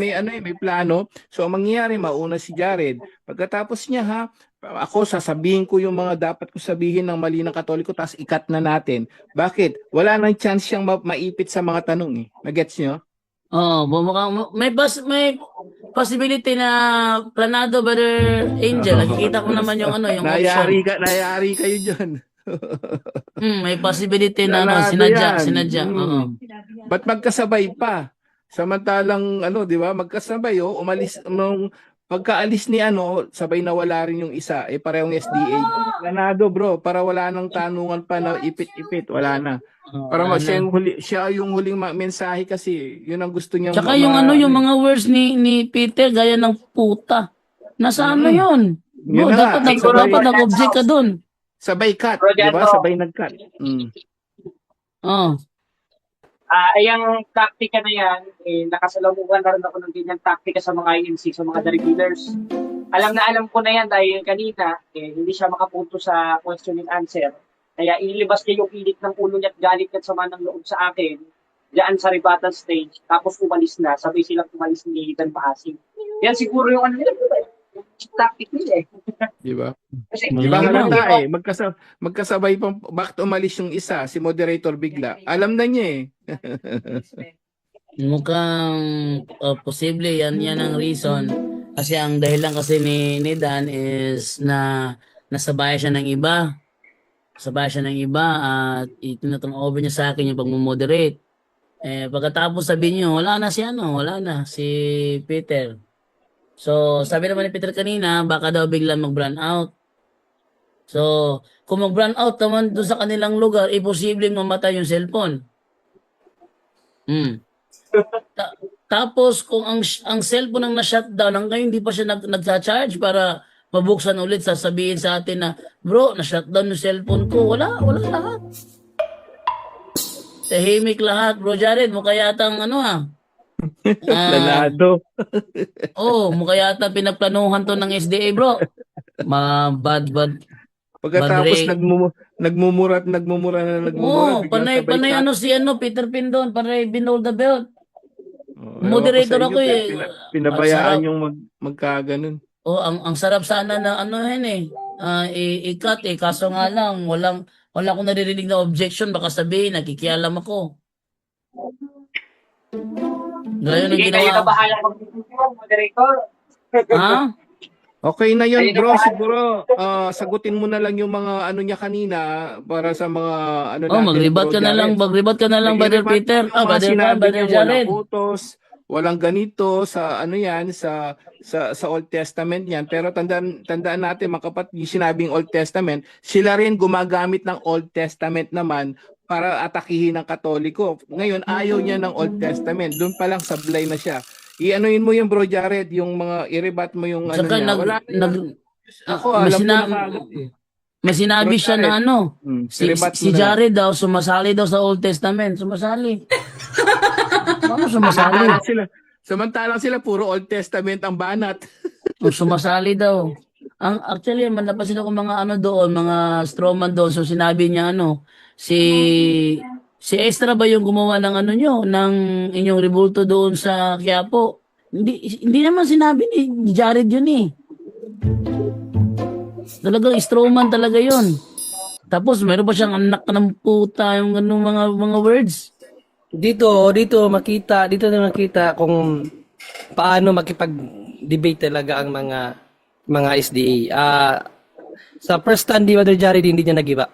plano. So ang mangyayari, mauna si Jared. Pagkatapos niya ha, ako sasabihin ko yung mga dapat ko sabihin ng mali ng Katoliko, tapos ikat na natin. Bakit? Wala nang chance siyang maipit sa mga tanong eh. Nagets niyo? May possibility na planado, Brother Angel. Nakikita ko naman yung option. Nayari kayo diyan. May possibility na sinadya. Oo. Ba't magkasabay pa? Samantalang di ba? Magkasabay umalis nung pagkaalis ni sabay na wala rin yung isa, parehong SDA. Planado bro, para wala nang tanungan pa na ipit-ipit, wala na. Para siya yung huling mensahe kasi yun ang gusto niya. Tsaka yung mga words ni Peter gaya ng puta. Nasa yun? Bro, dapat nag-object ka dun. Sabay cut, di ba? Sabay nag-cut. Ayang taktika na yan, nakasalamuhan na rin ako ng ganyang taktika sa mga INC, sa mga delegators. Alam ko na yan dahil kanina, hindi siya makapunto sa question and answer. Kaya ilibas niya yung init ng ulo niya at galit niya at sama ng loob sa akin, diyan sa rebuttal stage, tapos umalis na, sabay silang umalis ni Dan Pasig. Yan siguro yung tactic nila Di ba? Kasi, Di ba halata magkasabay pa, bakit umalis yung isa, si moderator bigla? Alam na niya Mukhang posible yan ang reason. Kasi ang dahilan kasi ni Dan is na nasabay siya ng iba. At itinutong over niya sa akin yung pagmumoderate. Pagkatapos sabi niyo, wala na si Peter. So, sabi naman ni Peter kanina, baka daw biglang mag-brand out. So, kung mag-brand out naman doon sa kanilang lugar, posibleng mamatay yung cellphone. Tapos, kung ang cellphone ang na-shutdown, hanggang hindi pa siya nag-charge para mabuksan ulit, sasabihin sa atin na, bro, na-shutdown yung cellphone ko. Wala lahat. Tahimik lahat. Bro Jared, mukha yatang Planado. mukha yata pinagplanuhan to ng SDA, bro. Bad. Pagkatapos nagmumura. Panay Peter Pindon, panay below the belt. Moderator ako Pinabayaan yung magkaganon. ang sarap sana na ikat kaso nga lang wala akong naririnig na objection, baka sabihin, nakikialam ako. Gaya ng Sige, kayo na ginawa. bahala mag-desisyon, moderator. Ha? Okay na yun, Ayun, bro. naman. Siguro, sagutin mo na lang yung mga ano niya kanina para sa mga ano Oh, natin, mag-rebut bro ka na lang, Jared. mag-rebut ka na lang, Brother Nag-i-rebut Peter. yung mga Brother Juan, sinabi Brother niya, walang Jared. utos, walang ganito sa ano yan, sa Old Testament yan. Pero tandaan natin mga kapatid, yung sinabing Old Testament, sila rin gumagamit ng Old Testament naman para atakihin ng Katoliko. Ngayon, ayaw niya ng Old Testament. Doon pa lang sablay na siya. I-anuin mo yung bro Jared, yung mga i-rebut mo yung ano Saka niya. Wala na ako may, alam ko na kaagad eh. may sinabi Bro siya Jared, na ano, i-rebut mo si na lang. Jared daw, sumasali daw sa Old Testament. Sumasali. Paano sumasali? Samantalang sila puro Old Testament ang banat. Sumasali daw. Actually, man napansin ako mga ano doon, mga strawman doon. So sinabi niya ano, si Extra ba yung gumawa ng ano nyo, ng inyong rebulto doon sa Quiapo? Hindi naman sinabi ni Jared yun eh. Talagang strawman talaga yun. Tapos meron pa siyang anak ng puta yung ganung mga words. Dito na makita kung paano makipag-debate talaga ang mga SDA. Sa first stand di Brother Jared hindi niya nagiba.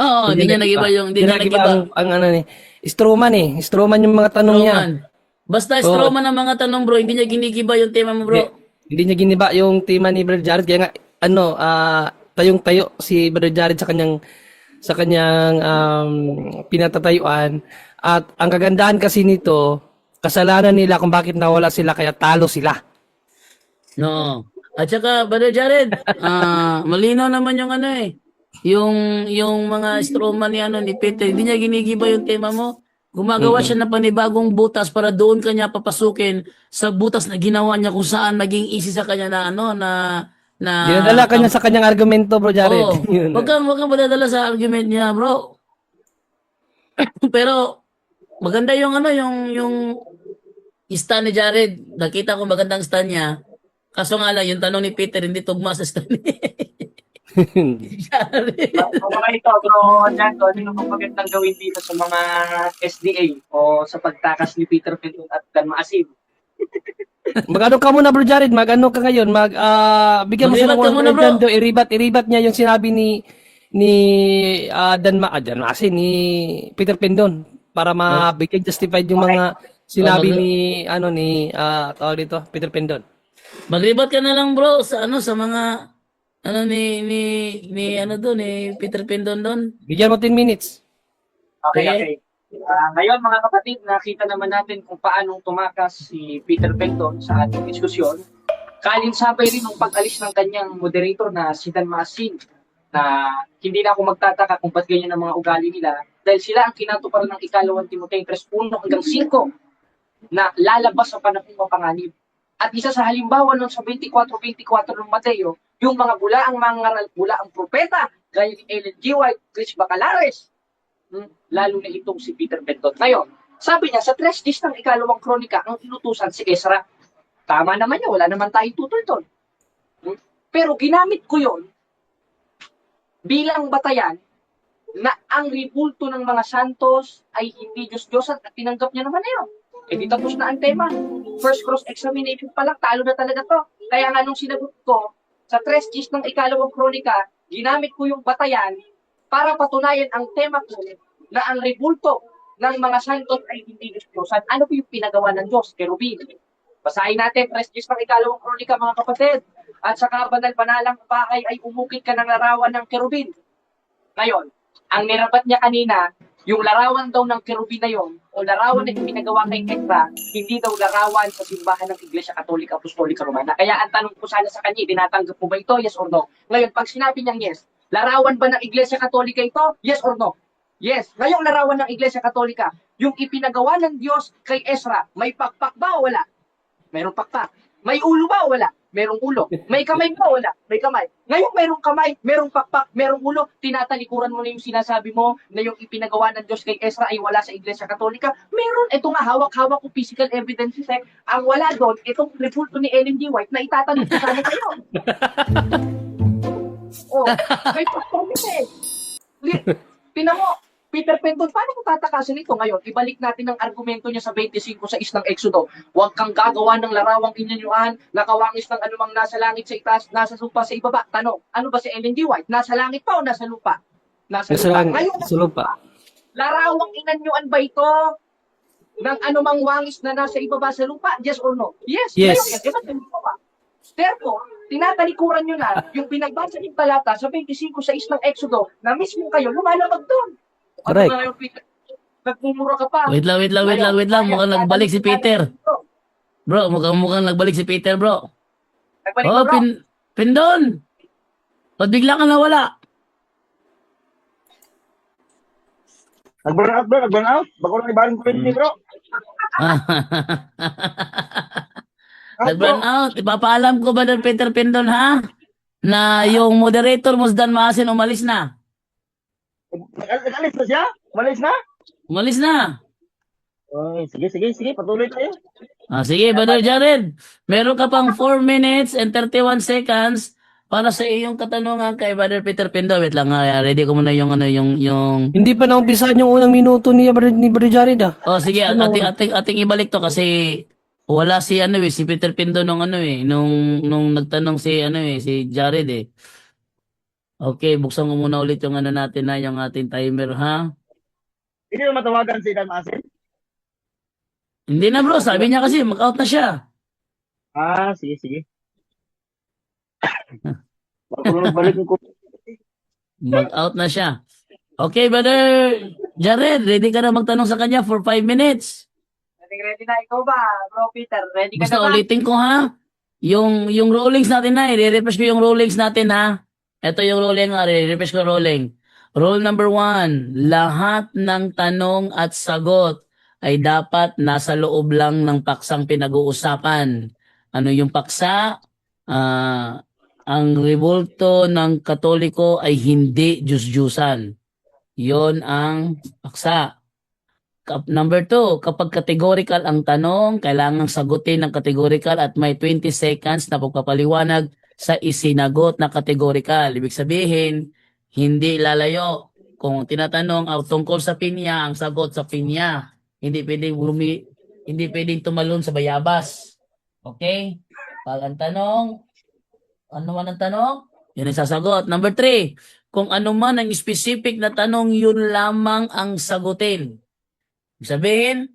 Oo, hindi niya nagiba yung, hindi niya nagiba. ang ano ni Strawman yung mga tanong niya. Strawman. Basta strawman ang mga tanong bro, hindi niya ginigiba yung tema mo bro. Hindi niya giniba yung tema ni Brother Jared kaya nga tayong-tayo si Brother Jared sa kanyang pinatatayuan at ang kagandahan kasi nito kasalanan nila kung bakit nawala sila kaya talo sila. No. At saka, Brother Jared, malinaw naman yung ano eh. Yung mga strawman ni, ni Peter, hindi niya ginigiba yung tema mo. Gumagawa siya ng panibagong butas para doon kanya papasukin sa butas na ginawa niya kung saan naging easy sa kanya na Dinadala kanya sa kanyang argumento, Bro Jared. Oo. Wag kang madadala sa argument niya, bro. Pero maganda yung yung stand ni Jared. Nakita ko magandang stand niya. Kaso nga lang, yung tanong ni Peter, hindi tugma sa stand ni Jared. Mga ito, bro, dyan, ano yung magandang gawin dito sa mga SDA o sa pagtakas ni Peter Pinton at Dan Maasim? Magano ka muna, Bro Jared? Magano ka ngayon? Bigyan mo siya Mag-rebut ka muna, ng bro. bro. Iribat niya yung sinabi ni ni Peter Pendon para mabigyan justified yung mga sinabi tawag dito, Peter Pendon. Mag-rebut ka na lang, bro, sa sa mga ni Peter Pendon doon. Bigyan mo 10 minutes. Okay. Ngayon mga kapatid, nakita naman natin kung paano tumakas si Peter Pendon sa ating diskusyon. Kalinsabay rin ng pag-alis ng kanyang moderator na si Dan Maasim na hindi na ako magtataka kung ba't ganyan ang mga ugali nila dahil sila ang kinatuparan ng ikalawang Timoteo 3:1 hanggang 5 na lalabas sa panahong mapanganib. At isa sa halimbawa nun sa 24:24 ng Mateo, yung mga bulaang propeta, gaya ni Ellen G. White, Chris Bacalares, lalo na itong si Peter Pendon. Ngayon, sabi niya, sa 3 days ng ikalawang kronika, ang inutusan si Ezra. Tama naman niya, wala naman tayong tutol doon. Pero ginamit ko yon bilang batayan na ang ribulto ng mga santos ay hindi Diyos-Diyosan at tinanggap niya naman yun. Di tapos na ang tema. First cross-examination pa lang, talo na talaga to. Kaya nga nung sinagot ko, sa 3 days ng ikalawang kronika, ginamit ko yung batayan para patunayan ang tema ko na ang rebulto ng mga santos ay hindi Diyos-Diyosan. Ano po yung pinagawa ng Diyos? Kerubin. Basahin natin, 3 days ng ikalawang kronika, mga kapatid. At sa kabanal-banalang bahay ay umukit ka ng larawan ng kerubin. Ngayon, ang nirabat niya kanina, yung larawan daw ng kerubin na yon o larawan na pinagawa kay Ezra, hindi daw larawan sa simbahan ng Iglesia Katolika Apostolika Romana. Kaya ang tanong ko sana sa kanya, tinatanggap mo ba ito? Yes or no? Ngayon, pag sinabi niyang yes, larawan ba ng Iglesia Katolika ito? Yes or no? Yes. Ngayong larawan ng Iglesia Katolika, yung ipinagawa ng Diyos kay Ezra, may pakpak ba o wala? Merong pakpak. May ulo ba o wala? Merong ulo. May kamay ba o wala? May kamay. Ngayon merong kamay, merong pakpak, merong ulo, tinatalikuran mo na yung sinasabi mo na yung ipinagawa ng Diyos kay Ezra ay wala sa Iglesia Katolika. Meron. Ito nga, hawak-hawak ko physical evidences eh. Ang wala doon, itong rebulto ni Ellen G. White na itatanong ko sana kayo. Oh, may pakpak eh. Tingnan mo, Peter Pendon, paano kung tatakasin ito ngayon? Ibalik natin ang argumento niya sa 25 sa ng Exodo. Huwag kang gagawa ng larawang inyanyuan, nakawangis ng anumang nasa langit sa itaas, nasa lupa sa ibaba. Tanong, ano ba si Ellen G. White? Nasa langit pa o nasa lupa? Nasa Nasa lupa. lang, Ngayon, sa lupa. larawang inanyuan ba ito ng anumang wangis na nasa ibaba sa lupa? Yes or no? Yes. Yes. Ngayon, yes. Iba't hindi pa. Therefore, tinatalikuran nyo na yung pinagbasa ng talata sa 25 sa ng Exodo na mismo kayo lumalabag doon. Correct. Ano nga yung Peter? Nagmumura ka pa. Wait lang. Mukhang nagbalik si Peter. Bro, mukhang nagbalik si Peter, bro. Nagbalik Oh, bro. Pindon! Ba't bigla ka nawala? Nag-burn out, bro. Nag-burn out. Bago lang ibaling ko rin ni bro. Nag-burn out. Ipapaalam ko ba ng Peter Pindon, ha? Na yung moderator mo, Dan Maasin, umalis na. Nag-alis na siya? Malis na? Umalis na. Oy, sige. Patuloy tayo. Sige, Brother Jared. Meron ka pang 4 minutes and 31 seconds para sa iyong katanungan kay Brother Peter Pindon. Wait lang, ready ko muna yung Hindi pa naumpisahan yung unang minuto ni Brother Jared ah. Oh, sige, ating ibalik to kasi wala si si Peter Pindon nung nagtanong si Jared eh. Okay, buksan mo muna ulit yung natin na yung ating timer, ha? Hindi mo matawagan si Dan Asin? Hindi na bro, sabi niya kasi mag-out na siya. Ah, sige. Bago lang balik ko. Mag-out na siya. Okay, Brother Jared, ready ka na magtanong sa kanya for 5 minutes. Ready na ikaw ba, bro Peter? Ready ka Basta na ba? ulitin ko ha. Yung rollings natin na, i-refresh ko yung rollings natin ha. Ito yung rolling nga, i-refresh ko yung rolling. Rule number 1, lahat ng tanong at sagot ay dapat nasa loob lang ng paksang pinag-uusapan. Ano yung paksa? Ang revolto ng Katoliko ay hindi Diyos-Diyusan. Yon ang paksa. Number 2, kapag categorical ang tanong, kailangang sagutin ng categorical at may 20 seconds na pagpapaliwanag sa isinagot na categorical. Ibig sabihin, hindi lalayo. Kung tinatanong tungkol sa pinya, ang sagot sa pinya. Hindi pwedeng tumalon sa bayabas. Okay? Pag ang tanong, ano man ang tanong, yun ang sasagot. Number 3, kung ano man ang specific na tanong, yun lamang ang sagutin. Ibig sabihin,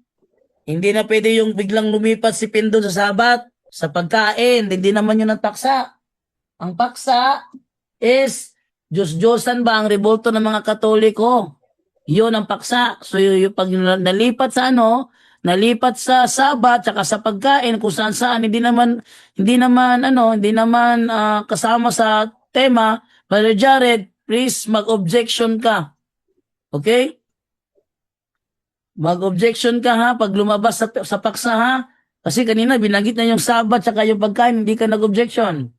hindi na pwede yung biglang lumipat si Pindon sa sabat, sa pagkain, hindi naman yun ang paksa. Ang paksa is, Diyos-Diyosan ba ang revolto ng mga Katoliko? Yun ang paksa. So, yung pag nalipat sa sabat, tsaka sa pagkain, kung saan, hindi naman kasama sa tema, Brother Jared, please mag-objection ka. Okay? Mag-objection ka ha, pag lumabas sa paksa ha. Kasi kanina, binanggit na yung sabat, tsaka yung pagkain, hindi ka nag-objection.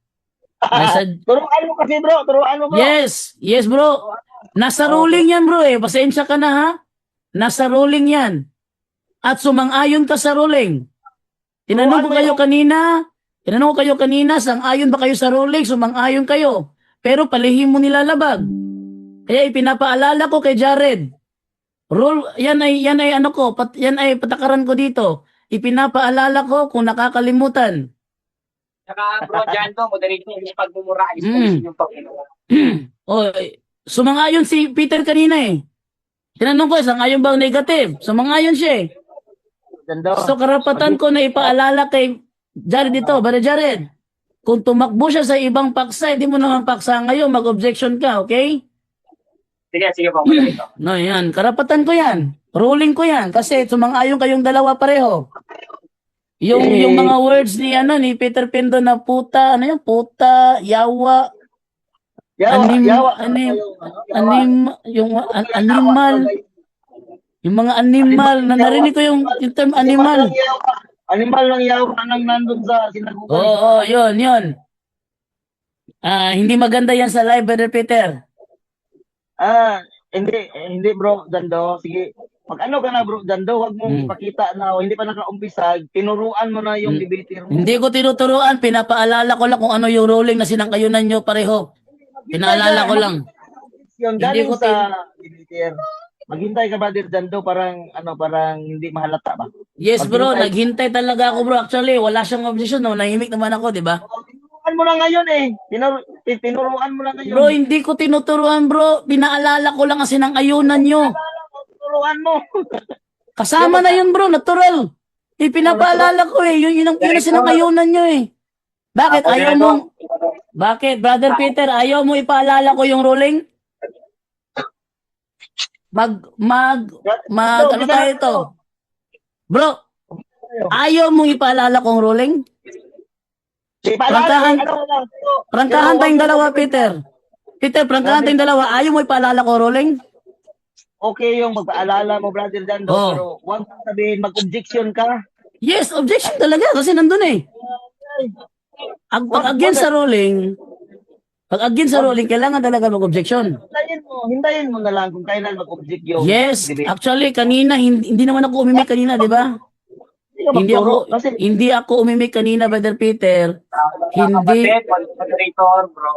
Turuan mo kasi bro, turuan mo bro. Yes, bro. Nasa ruling yan bro eh. Pasensya ka na ha. Nasa ruling yan. At sumang-ayon ka sa ruling. Tinanong ko kayo kanina, sang-ayon ba kayo sa ruling? Sumang-ayon kayo. Pero palihim mo nilalabag. Kaya ipinapaalala ko kay Jared. Rule, yan ay patakaran ko dito. Ipinapaalala ko kung nakakalimutan. Saka bro, dyan to, moderator, yung pagmumura, yung pagmumura. Sumang-ayon si Peter kanina eh. Tinanong ko, sang-ayon ba ang negative? Sumang-ayon siya eh. Ganda. So karapatan ko na ipaalala kay Jared dito, Brother Jared. Kung tumakbo siya sa ibang paksa, hindi mo naman paksa ngayon, mag-objection ka, okay? Sige po, moderator. No, yan. Karapatan ko yan. Ruling ko yan. Kasi sumang-ayon kayong dalawa pareho. Yung mga words ni Peter Pindon na puta, puta, yawa, animal, yung mga animal, na narinig ko yung term animal. Animal ng yawa nang nandun sa sinagupan. Oo, yun. Hindi maganda yan sa live, Brother Peter. Hindi bro, Dando. Sige. Mag-ano ka na bro, Dando, wag mong ipakita na hindi pa nakaumpisa, tinuruan mo na yung debater mo. Hindi ko tinuturuan, pinapaalala ko lang kung ano yung ruling na sinangkayunan nyo pareho. Pinaalala ko lang. Yung Hindi galing ko sa debater. Maghintay ka, Brother Jando, parang hindi mahalata ba? Yes, bro. Maghintay. Naghintay talaga ako, bro. Actually, wala siyang objection, no. Nahimik naman ako, di ba? Tinuruan mo na ngayon eh. Tinuruan mo na ngayon. Bro, hindi ko tinuturuan, bro. Pinaalala ko lang kasi ng ayunan nyo. Tinuruan mo. Kasama na yun, bro. Natural. Pinapaalala ko eh. Yun ang sinang-ayunan nyo eh. Bakit? Ayaw mong... Bakit, Brother Peter? Ayaw mo ipaalala ko yung ruling? Ano tayo ito? Bro, ayaw mong ipaalala kong ruling? Prangkahan tayong dalawa, Peter. Peter, prangkahan tayong dalawa. Ayaw mo ipaalala ko ruling? Okay yung magpaalala mo, Brother Jando, Oo. pero huwag mong sabihin mag-objection ka. Yes, objection talaga kasi nandun eh. Pag against sa ruling, kailangan talaga mag-objection. Hintayin mo na lang kung kailan mag-object yung Yes, debate. actually kanina hindi naman ako umimik kanina, 'di ba? Hindi ka magturo kasi Hindi ako umimik kanina, Brother Peter. Hindi. Kapatid, moderator, bro.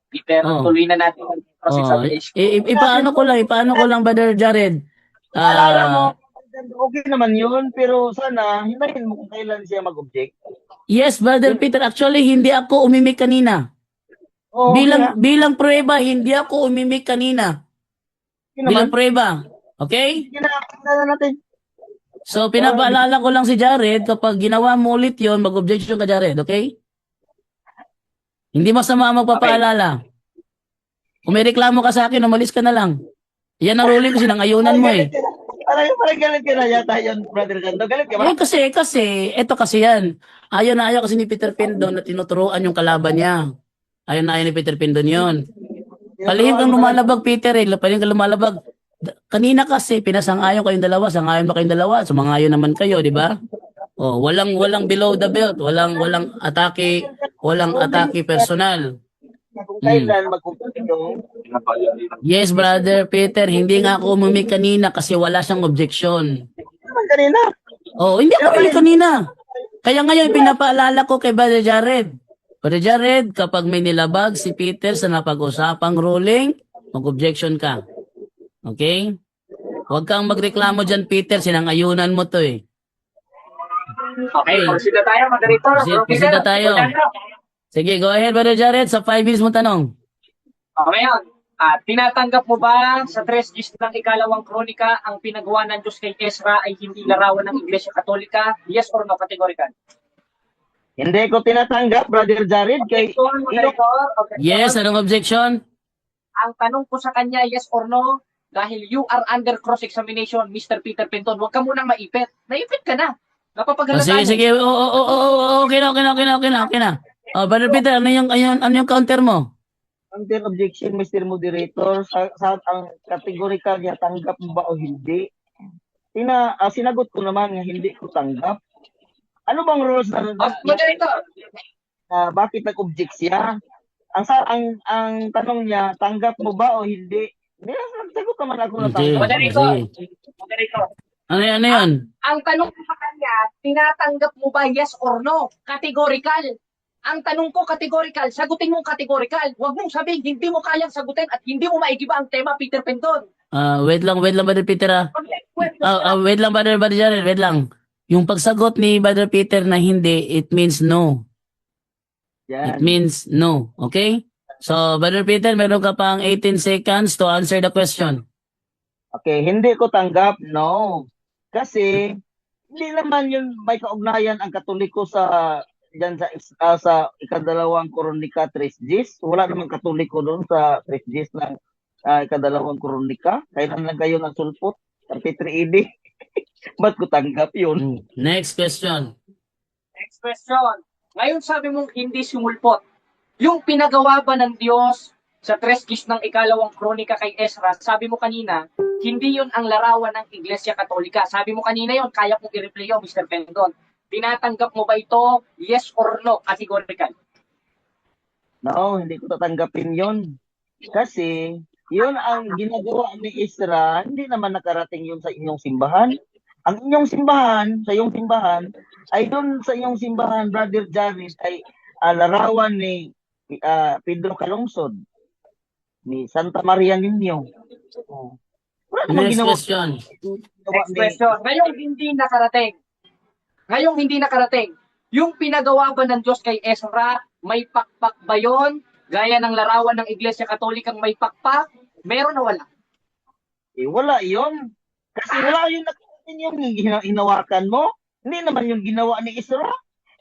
Peter, Oh. tuloy na natin ang process Oh, of issue. ipaano ko lang, Brother Jared. paalala mo, Ah, okay naman yun, pero sana hintayin mo kung kailan siya mag-object. yes, Brother Peter, actually hindi ako umimik kanina. Oo, Bilang prueba, hindi ako umimik kanina. okay naman. Bilang prueba. Okay? Sige na, paalala natin. So, pinapaalala ko lang si Jared, kapag ginawa mo ulit yon, mag-objection ka, Jared, okay? Hindi masama ang magpapaalala. Kung may reklamo ka sa akin, umalis ka na lang. Yan ang ruling kasi nang ayunan mo eh. Parang galit ka na yata yun, Brother Jando. Galit ka ba? Eto kasi yan. Ayaw kasi ni Peter Pindon na tinuturuan yung kalaban niya. Ayaw ni Peter Pindon yun. Palihim kang lumalabag, Peter eh. Palihim kang lumalabag. Kanina kasi, pinasang-ayon kayong dalawa. Sang-ayon ba kayong dalawa? Sumangayon naman kayo, di ba? Oh, walang below the belt, walang atake personal. Kung kailan mag-object yung Yes, Brother Peter, hindi nga ako umimik kanina kasi wala siyang objection. naman kanina. Oh, hindi ako umimik kanina. Kaya ngayon pinapaalala ko kay Brother Jared. Brother Jared, kapag may nilabag si Peter sa napag-usapang ruling, mag-objection ka. Okay? Huwag kang magreklamo dyan, Peter. Sinangayunan mo to eh. Okay, proceed na tayo, moderator. Proceed na tayo. Sige, go ahead, Brother Jared. Sa 5 minutes mo tanong. Okay, ngayon. Tinatanggap mo ba sa 3 Gs ng ikalawang kronika ang pinagawa ng Diyos kay Ezra ay hindi larawan ng Iglesia Katolika? Yes or no? Categorical. Hindi ko tinatanggap, Brother Jared, kay Objection, moderator. Objection. Yes, anong objection? Ang tanong ko sa kanya, yes or no? Dahil you are under cross-examination, Mr. Peter Pinton. Huwag ka munang maipit. Naipit ka na. Napapaghalata Sige. Okay na. Oh, Brother Peter, ano yung counter mo? counter objection, Mr. Moderator, sa ang categorical niya, tanggap mo ba o hindi? Sinagot ko naman nga hindi ko tanggap. Ano bang rules na Moderator. bakit nag-object siya? Ang tanong niya, tanggap mo ba o hindi? Hindi, nagsagot naman ako na Hindi. tanggap. Moderator. Ano yun? Ang tanong ko sa kanya, tinatanggap mo ba yes or no? Categorical. Ang tanong ko categorical, sagutin mong categorical. Huwag mong sabihin, hindi mo kayang sagutin at hindi mo maigiba ang tema, Peter Pinton. Wait lang, Brother Peter ah. Wait lang, Brother Jared, wait lang. Yung pagsagot ni Brother Peter na hindi, it means no. It Yan. means no. Okay? So, Brother Peter, meron ka pang 18 seconds to answer the question. Okay, hindi ko tanggap, no. Kasi, hindi naman yun may kaugnayan ang Katoliko sa dyan sa ikadalawang Kronika 3Gs. Wala namang Katoliko doon sa 3Gs ng ikadalawang Kronika. Kailan lang kayo nagsulpot? 33 AD. Ba't ko tanggap yun? Next question. Next question. Ngayon sabi mong hindi sumulpot. Yung pinagawa ba ng Diyos sa 3 Gs ng ikalawang kronika kay Ezra, sabi mo kanina, hindi yun ang larawan ng Iglesia Katolika. Sabi mo kanina yun, kaya kong i-replay yun, Mr. Pendon. Tinatanggap mo ba ito? Yes or no? Categorical. No, hindi ko tatanggapin yun. Kasi, yun ang ginagawa ni Ezra, hindi naman nakarating yun sa inyong simbahan. Ang inyong simbahan, sa iyong simbahan, ay doon sa iyong simbahan, Brother Jared, ay larawan ni Pedro Calungsod. ni Santa Maria Ninyo. Oh. Wala namang Next ginawa. question. ginawa Next ni- question. Ngayong hindi nakarating, yung pinagawa ba ng Diyos kay Ezra, may pakpak ba yun? Gaya ng larawan ng Iglesia Katolikang may pakpak? Meron o wala? wala yun. Kasi wala yung nakarating yung hinawakan mo. Hindi naman yung ginawa ni Isra.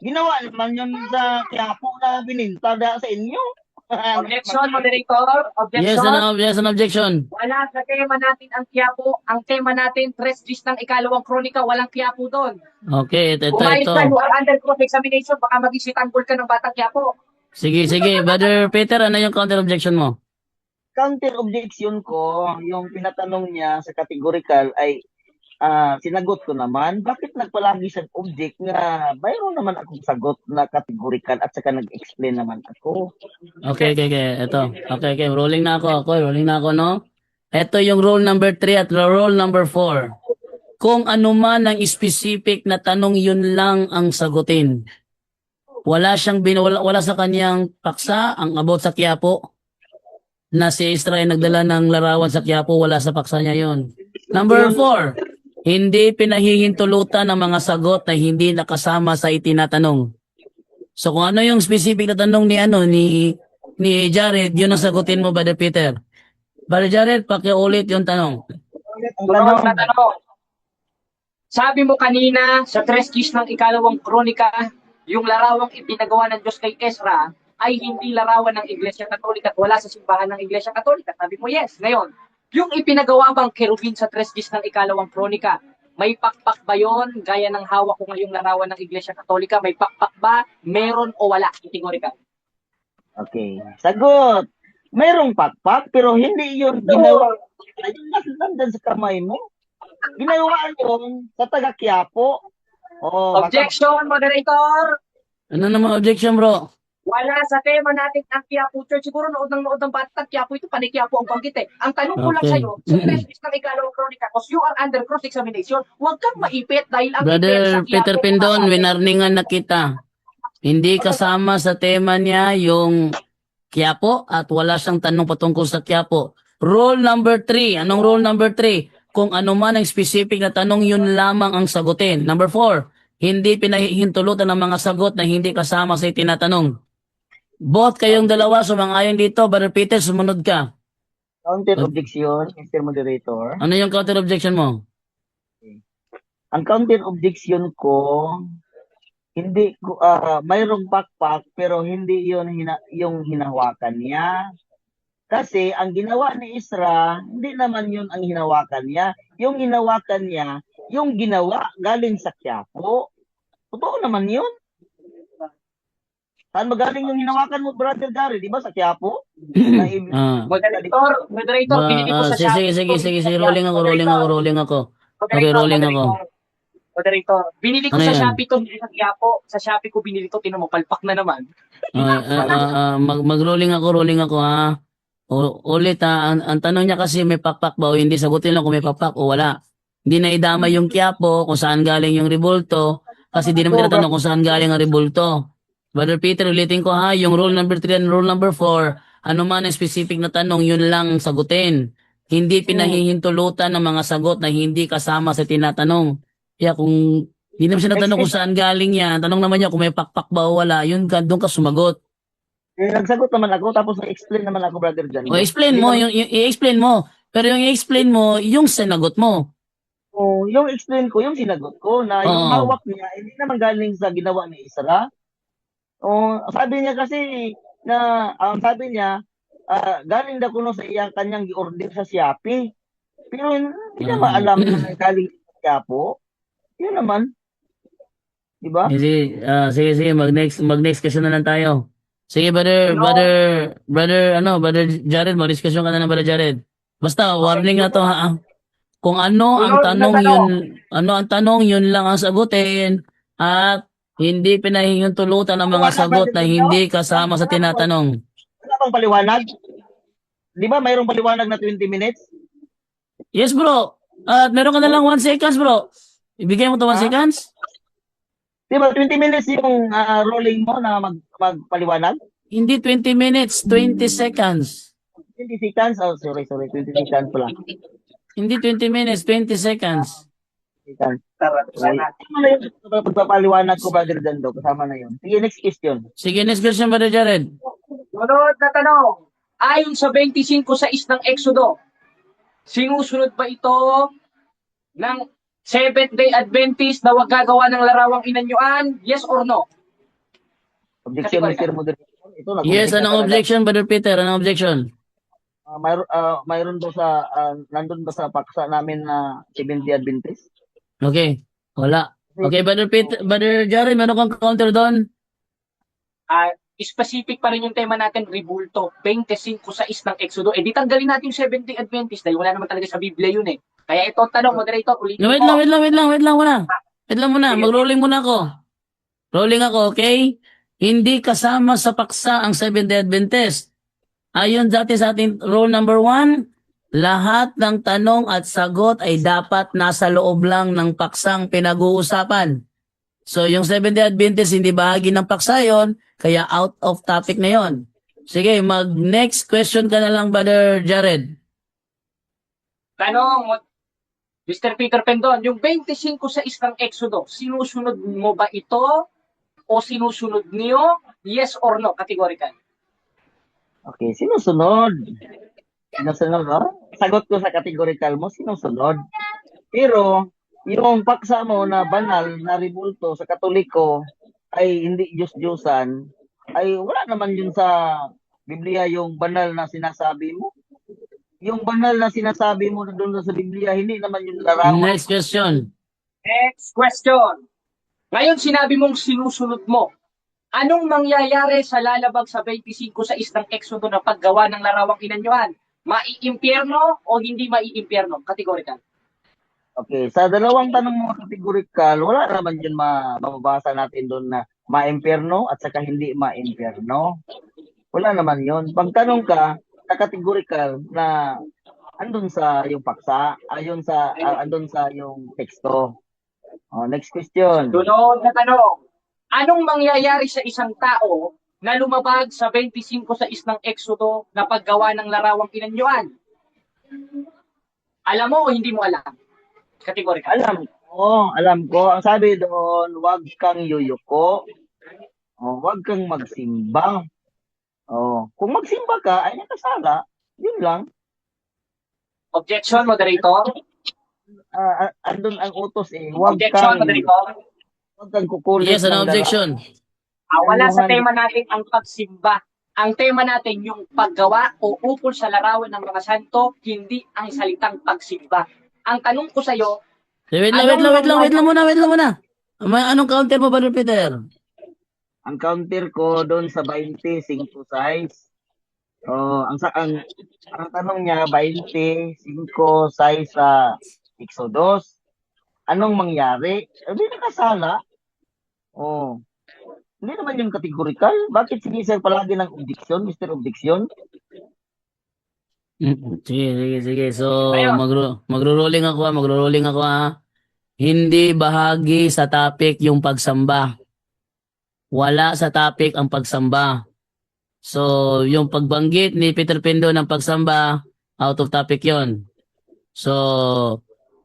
Ginawa naman yun sa Quiapo na binintada sa inyo. Objection, moderator. Yes, Objection. yes, an objection. Wala sa tema natin ang Quiapo. Ang tema natin, 3 Gs ng ikalawang kronika, walang Quiapo doon. Okay, ito. Umayos ka, you are under cross-examination, baka maging sitanggol ka ng batang Quiapo. Sige, Brother Peter, ano yung counter objection mo? Counter objection ko, yung pinatanong niya sa categorical ay sinagot ko naman, bakit nagpalagi sa object nga mayroon naman akong sagot na categorical at saka nag-explain naman ako. Okay. Ito. Okay. Rolling na ako, no? Ito yung rule number 3 at rule number 4. Kung ano man ang specific na tanong, yun lang ang sagutin. Wala sa kanyang paksa ang about sa Quiapo. Na si Ezra ay nagdala ng larawan sa Quiapo, wala sa paksa niya yun. Number 4. Hindi pinahihintulutan ng mga sagot na hindi nakasama sa itinatanong. So kung ano yung specific na tanong ni Jared, yun ang sagutin mo, Brother Peter. Brother Jared, pakiulit yung tanong. Ang Sunod tanong, na tanong. Sabi mo kanina sa 3 Gs ng ikalawang kronika, yung larawang ipinagawa ng Diyos kay Ezra ay hindi larawan ng Iglesia Katolika at wala sa simbahan ng Iglesia Katolika. Sabi mo yes. Ngayon, yung ipinagawa bang kerubin sa 3 Gs ng ikalawang kronika, may pakpak ba yon? Gaya ng hawak ko ngayong larawan ng Iglesia Katolika, may pakpak ba? Meron o wala? Kategorika. okay. Sagot. Mayroong pakpak pero hindi yun ginawa. Ayun nandun sa kamay mo. Ginawa yun sa taga Quiapo. Oh, Objection, moderator! Ano naman objection, bro? Wala sa tema natin ang Quiapo Church. Siguro nood ng bata, Quiapo ito, panay Quiapo ang banggit eh. Ang tanong ko lang Okay. sa'yo, sa 3 Gs ng ikalawang kronika, because you are under cross-examination, huwag kang maipit dahil ang Brother Peter Pindon, winarningan na kita. Hindi kasama sa tema niya yung Quiapo at wala siyang tanong patungkol sa Quiapo. Rule number 3. Anong rule number 3? Kung ano man ang specific na tanong, yun lamang ang sagutin. Number 4. Hindi pinahihintulutan ng mga sagot na hindi kasama sa itinatanong. Both kayong dalawa sumang-ayon dito. Brother Peter, sumunod ka. counter objection, Mr. Moderator. Ano yung counter objection mo? Ang counter objection ko, hindi ko mayroong pakpak pero hindi yun yung hinawakan niya. Kasi ang ginawa ni Ezra, hindi naman yun ang hinawakan niya. Yung hinawakan niya, yung ginawa galing sa Quiapo. Totoo naman yun. Saan magaling yung hinawakan mo, Brother Gary? Di ba sa Quiapo? Moderator, binili ko sa Sige. Rolling ako. Okay, rolling ako. Moderator, binili ko Ano sa yan? Shopee to, sa Quiapo. Sa Shopee ko binili to, tinumapalpak na naman. Mag-rolling ako ha. Ulit ha, ang tanong niya kasi may pakpak ba o hindi, sagutin lang kung may pakpak o wala. Hindi na idama yung Quiapo kung saan galing yung rebulto kasi di naman tinatanong kung saan galing ang rebulto. Brother Peter, ulitin ko ha, yung rule number 3 and rule number 4, ano man ang specific na tanong, yun lang ang sagutin. Hindi pinahihintulutan ng mga sagot na hindi kasama sa tinatanong. Kaya kung hindi naman siya natanong kung saan galing yan, tanong naman niya kung may pakpak ba o wala, yun ka, doon ka sumagot. Nagsagot naman ako, tapos nag-explain naman ako, Brother John. O explain mo, yung i-explain mo. Pero yung i-explain mo, yung sinagot mo. Yung explain ko, yung sinagot ko, na yung Oo. hawak niya, hindi naman galing sa ginawa ni Ezra. Sabi niya kasi, sabi niya, galing daw kuno sa iyang kanyang i-order sa Shopee. Pero hindi niya maalam na galing sa Quiapo. Yun naman. Diba? Sige, mag-next question na lang tayo. Sige, brother Jared, mag-discussion ka na ng Brother Jared. Basta, warning na to ha. Kung ano ang tanong, yun lang ang sagutin. At hindi pinahihintulutan ng mga sagot na hindi kasama sa tinatanong. Wala bang paliwanag? Di ba mayroong paliwanag na 20 minutes? Yes, bro. At meron ka na lang 1 seconds, bro. Ibigay mo to 1 seconds? Di ba 20 minutes yung rolling mo na magpaliwanag? Hindi 20 minutes, 20 seconds. 20 seconds. Oh, sorry, 20 seconds pala. Hindi 20 minutes, 20 seconds. Seconds. Kasama na yun. Pagpapaliwanag ko, Brother Dando. Kasama na yun. Sige, next question. Sige, next question, Brother Jared. Sunod na tanong. Ayon sa 25:6 ng Exodo, sinusunod ba ito ng Seventh-day Adventist na wag gagawa ng larawang inanyuan? Yes or no? Objection, Mr. Moderator. Ito, Yes, nag-object na anong talaga. objection, Brother Peter? Anong objection? Mayroon ba sa, nandun ba sa paksa namin na 70 Adventist? Okay, wala. Okay, Brother Peter, Brother Jared, meron kang counter doon? Specific pa rin yung tema natin, Ribulto, 25:6 ng Exodo. Eh, di tanggalin natin yung Seventh-day Adventist dahil wala naman talaga sa Biblia yun eh. Kaya ito, tanong, moderator, ulitin No, wait ko. lang muna. Wait lang muna, mag-rolling muna ako. Rolling ako, okay? Hindi kasama sa paksa ang Seventh-day Adventist. Ayon dati sa ating rule number 1, lahat ng tanong at sagot ay dapat nasa loob lang ng paksang pinag-uusapan. So, yung Seventh-day Adventist, hindi bahagi ng paksa yon, kaya out of topic na yon. Sige, mag-next question ka na lang, Brother Jared. Tanong, Mr. Peter Pendon, yung 25:6 ng Exodo, sinusunod mo ba ito o sinusunod niyo? Yes or no? Categorical. Okay, sinusunod. Sinusunod, ha? Sagot ko sa categorical mo, sinusunod. Pero, yung paksa mo na banal na ribulto sa Katoliko ay hindi Diyos-Diyosan, ay wala naman yun sa Biblia yung banal na sinasabi mo. Yung banal na sinasabi mo na doon sa Biblia, hindi naman yung larawan. Next question. Next question. Ngayon sinabi mong sinusunod mo. Anong mangyayari sa lalabag sa 25:6 ng Exodo na paggawa ng larawang inanyuan? Maiimpyerno o hindi maiimpyerno? Categorical. Okay, sa dalawang tanong mo categorical, wala naman yun mababasa natin doon na maimpyerno at saka hindi maimpyerno. Wala naman yun. Pagtanong ka sa categorical na andun sa yung paksa, andun sa yung teksto. Oh, next question. Sunod na tanong. Anong mangyayari sa isang tao na lumabag sa 25:6 ng Exodo na paggawa ng larawang inanyuan? Alam mo o hindi mo alam? Categorical. Alam ko. Ang sabi doon, huwag kang yuyuko. Huwag kang magsimba. Kung magsimba ka, ay nakasala. Yun lang. Objection, moderator. Andun ang utos eh. Huwag Objection, moderator. kang kukulit. Yes, ano objection? Wala sa tema natin ang pagsimba. Ang tema natin yung paggawa o ukol sa larawan ng mga santo, hindi ang salitang pagsimba. Ang tanong ko sa iyo, Wait lang muna. Anong counter mo, Brother Peter? Ang counter ko doon sa 25 size. Ang tanong niya 25 size sa Exodus. Anong mangyari? Hindi nakasala. Hindi naman yung categorical. Bakit sige sir palagi ng objection, Mr. Objection? Sige. So, Ayun. magro-rolling ako ha. Hindi bahagi sa topic yung pagsamba. Wala sa topic ang pagsamba. So, yung pagbanggit ni Peter Pendo ng pagsamba, out of topic yon. So,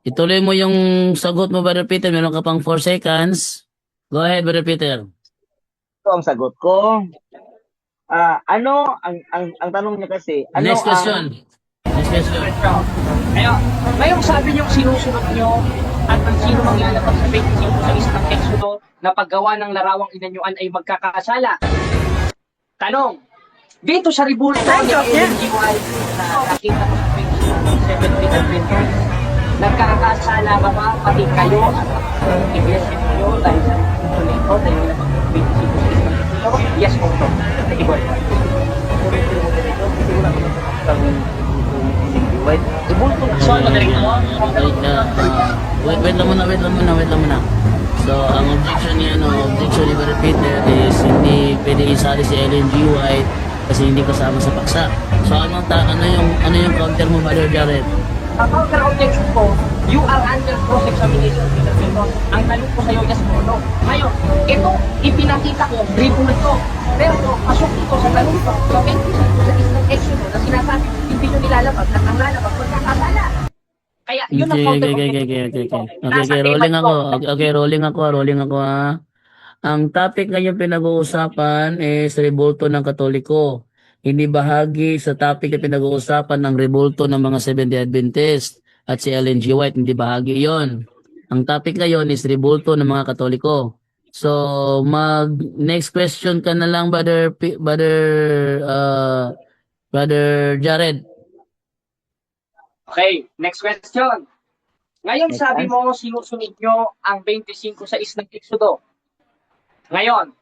ituloy mo yung sagot mo, Brother Peter. Meron ka pang 4 seconds. Go ahead, Brother Peter. Ito ang sagot ko. Ang tanong niya kasi, Next question. Ngayon sabi niyo sinusunod niyo at ang sino mang lalabag sa 25:6 ng Exodo na paggawa ng larawang inanyuan ay magkakasala. Tanong, dito sa Ribulto ni LNGY na nakita ko sa Facebook 70 Adventist, nagkakasala ba pati kayo at ang iglesia niyo dahil sa Ribulto na ito dahil lalabag sa 25:6 ng Exodo? Yes or no? Categorical. Sorry, moderator. Wait lang muna. So, ang objection ni Brother Peter is hindi pwede isali si LNG White kasi hindi kasama sa paksa. So, ano yung counter mo, Brother Jared? Ang counter objection ko, you are under cross-examination, Mr. Pinto. Ang tanong ko sa'yo, yes or no? Ngayon, ito, ipinakita ko, ribulto. Pero, pasok ito sa tanong ko, sa 25 sa isang Exodo na sinasabi, lalabag at ang lalabag magkakasala. Kaya yun ang Okay, counter okay, okay, okay, okay, okay, okay. Okay, okay, rolling ako. Okay, rolling ako, ha. Ang topic ngayon pinag-uusapan is rebulto ng Katoliko. Hindi bahagi sa topic na pinag-uusapan ng rebulto ng mga Seventh-day Adventist at si Ellen G. White, hindi bahagi yon. Ang topic ngayon is rebulto ng mga Katoliko. So, next question ka na lang, Brother Jared. Okay, next question. Ngayon Next sabi answer. mo, sinusunod nyo ang 25:6 ng Exodo. Ngayon,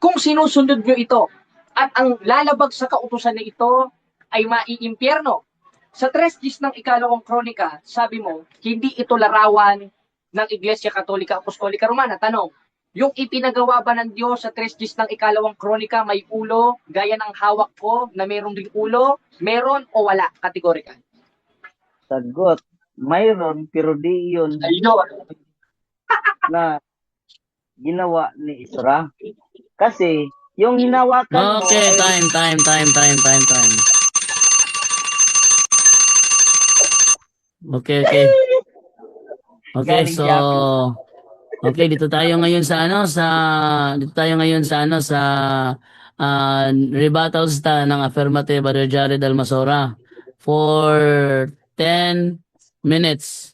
kung sinusunod nyo ito at ang lalabag sa kautusan na ito ay maiimpyerno, sa 3 ng ikalawang kronika, sabi mo, hindi ito larawan ng Iglesia Katolika Apostolika Romana. Tanong, yung ipinagawa ba ng Diyos sa 3 ng ikalawang kronika may ulo, gaya ng hawak ko na meron ding ulo, meron o wala? Kategorikal. Sagot, mayroon pero di yun Ayun. na ginawa ni Isra. Kasi yung hinawakan mo Okay, ay time. Okay. Okay, Galing so Japan. okay, dito tayo ngayon sa rebuttals ng affirmative Brother Jared Almasora for 10 minutes.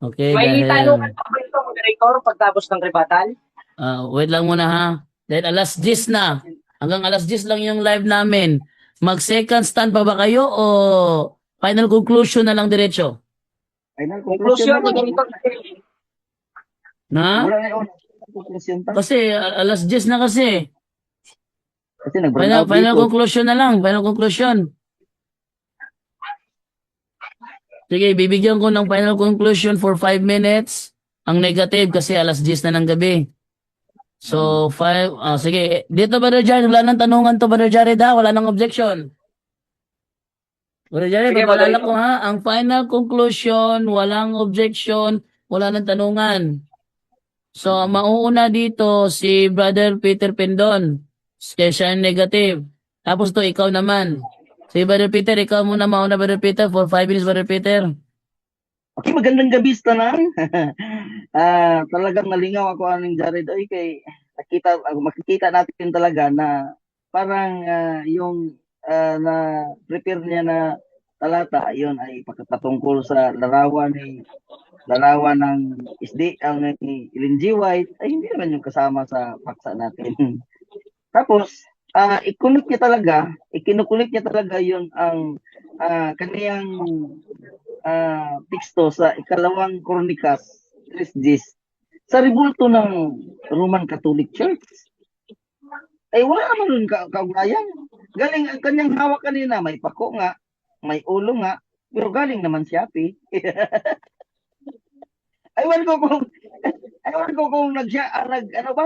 Okay, May dahil tanungan pa ba ito, moderator, pagtapos ng rebuttal? wait lang muna ha. Dahil alas 10 na. Hanggang alas 10 lang yung live namin. Mag-second stand pa ba kayo o final conclusion na lang diretso? Final Conclusion conclusion na ganito. Na? Wala na yun. Conclusion pa. Kasi alas 10 na kasi. Kasi nag-burn out Final dito. conclusion na lang. Final conclusion. Sige, bibigyan ko ng final conclusion for 5 minutes. Ang negative kasi alas 10 na ng gabi. So, sige. Dito, Brother Jared, wala nang tanungan to, Brother Jared, ha? Wala nang objection. Brother Jared, Sige, pagpaalala moderator. ko, ha? Ang final conclusion, walang objection, wala nang tanungan. So, ang mauuna dito, si Brother Peter Pendon. Siya yung negative. Tapos to, ikaw naman. Si Brother Peter, ikaw muna mauna, Brother Peter, for 5 minutes, Brother Peter. Okay, magandang gabi sa tanan. Talagang nalingaw ako aning Jared. Oy, kay makikita natin talaga na parang yung na prepare niya na talata, yun ay patungkol sa larawan ng isdi ang ni Ellen G. White ay hindi naman yung kasama sa paksa natin. Tapos, ikinukulit niya talaga yun ang kaniyang teksto sa ikalawang Kronikas 3:10 sa rebulto ng Roman Catholic Church. Ay wala naman rin kaugnayan. Galing ang kanyang hawak kanina, may pako nga, may ulo nga, pero galing naman siya, Aywan ko kung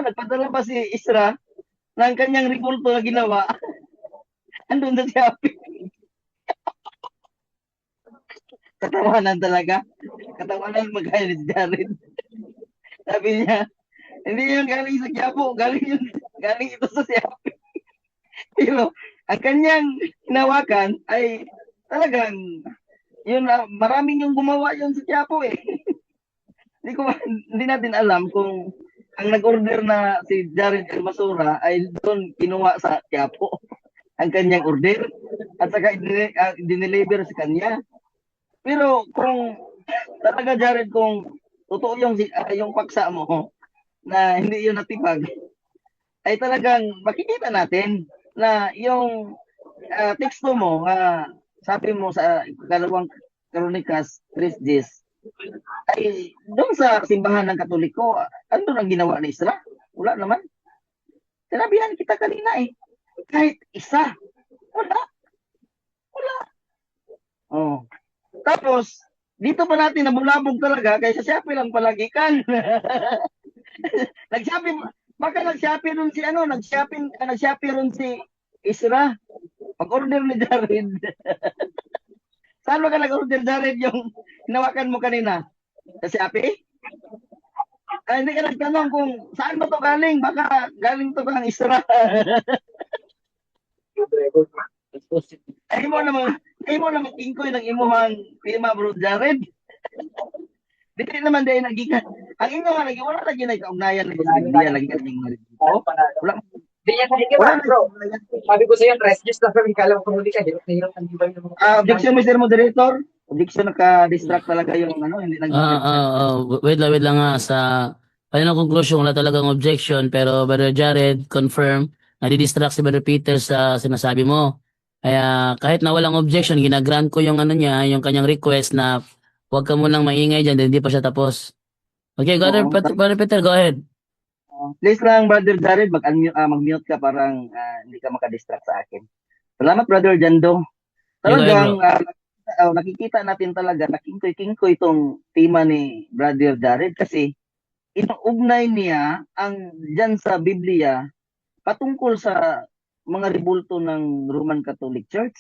nagpadala ba si Isra ng kanyang rebulto na ginawa. Andun na siya, Katawanan talaga. Katawanan magkaya ni Jared. Sabi niya, hindi yun galing sa Quiapo, galing ito sa Siapi. Pero ang kanyang hinawakan ay talagang yun maraming yung gumawa yun sa Quiapo eh. Hindi natin alam kung ang nag-order na si Jared Almasura ay doon kinuha sa Quiapo ang kanyang order at saka dineliver sa kanya. Pero kung talaga Jared, kung totoo yung paksa mo na hindi yun natipag, ay talagang makikita natin na yung teksto mo sabi mo sa ikalawang Kronikas 3:10 ay doon sa simbahan ng Katoliko, ano ang ginawa ni Isra? Wala naman. Sinabihan kita kanina eh. Kahit isa. Wala. Oh. Tapos, dito pa natin nabulabog talaga kaysa Shopee lang palagikan. Nag-Shopee ron si Isra. Pag-order ni Jared. Saan ba ka nag-order, Jared, yung hinawakan mo kanina? Sa Shopee? Hindi ka nagtanong kung saan ba to galing? Baka galing to kang Isra. Ay mo naman tingkoy ng imuhang tema, bro Jared. Dili naman dahil nagikan. Ang inyo nga lagi, wala lagi na kaugnayan ng Biblia, lagi ka naging Oo, panalo. Wala, Di yan hindi wala ba, na bro? Sabi ko sa'yo, rest just lang kami kalang kumuli ka. Hirap na hirap ang gibay ng mga Objection, Mr. Moderator. Objection, naka-distract talaga yung ano, hindi nag Wait lang nga sa final conclusion wala talagang objection pero Brother Jared confirm nadidistract si Brother Peter sa sinasabi mo. Kaya kahit na walang objection, ginagrant ko yung ano niya, yung kanyang request na huwag ka munang maingay dyan, dahil hindi pa siya tapos. Okay, Oo. Brother Peter, go ahead. Please lang, Brother Jared, mag-mute ka parang hindi ka makadistract sa akin. Salamat, Brother Jando. Okay, go ahead, Talagang bro. nakikita natin talaga, nakingkoy-kingkoy itong tema ni Brother Jared kasi inuugnay niya ang dyan sa Biblia patungkol sa mga rebulto ng Roman Catholic Church.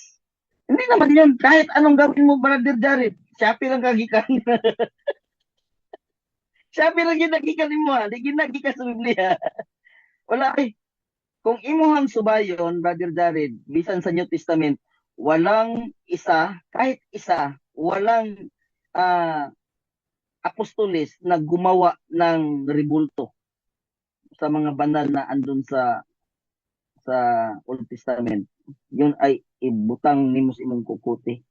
Hindi naman yun. Kahit anong gawin mo, Brother Jared, Shopee lang kagikan. Shopee lang ginagikan mo, ha? Di ginagikan sa Biblia. Wala eh. Kung imuhang subayon, Brother Jared, bisan sa New Testament, walang isa, kahit isa, walang apostolis na gumawa ng rebulto sa mga banal na andun sa Old Testament. Yun ay ibutang nimo sa imong kukuti.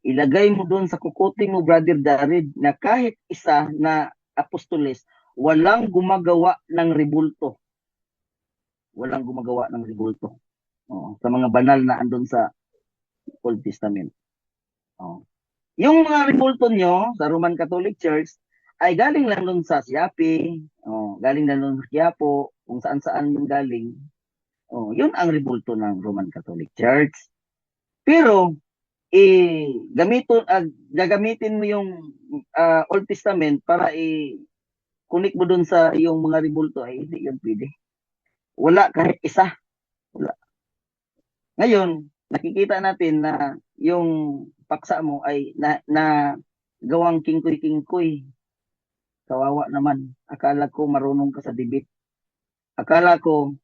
Ilagay mo doon sa kukuti mo, Brother Jared, na kahit isa na apostolis, walang gumagawa ng rebulto. Walang gumagawa ng rebulto. Sa mga banal na andun sa Old Testament. Yung mga rebulto nyo sa Roman Catholic Church ay galing lang doon sa Siapi, galing lang doon sa Quiapo, kung saan-saan yung galing. Yun ang rebulto ng Roman Catholic Church. Pero gagamitin mo yung Old Testament para kunik mo doon sa yung mga rebulto ay hindi yun pwede. Wala kahit isa. Wala. Ngayon, nakikita natin na yung paksa mo ay na gawang kingkoy-kingkoy. Kawawa naman. Akala ko marunong ka sa debate. Akala ko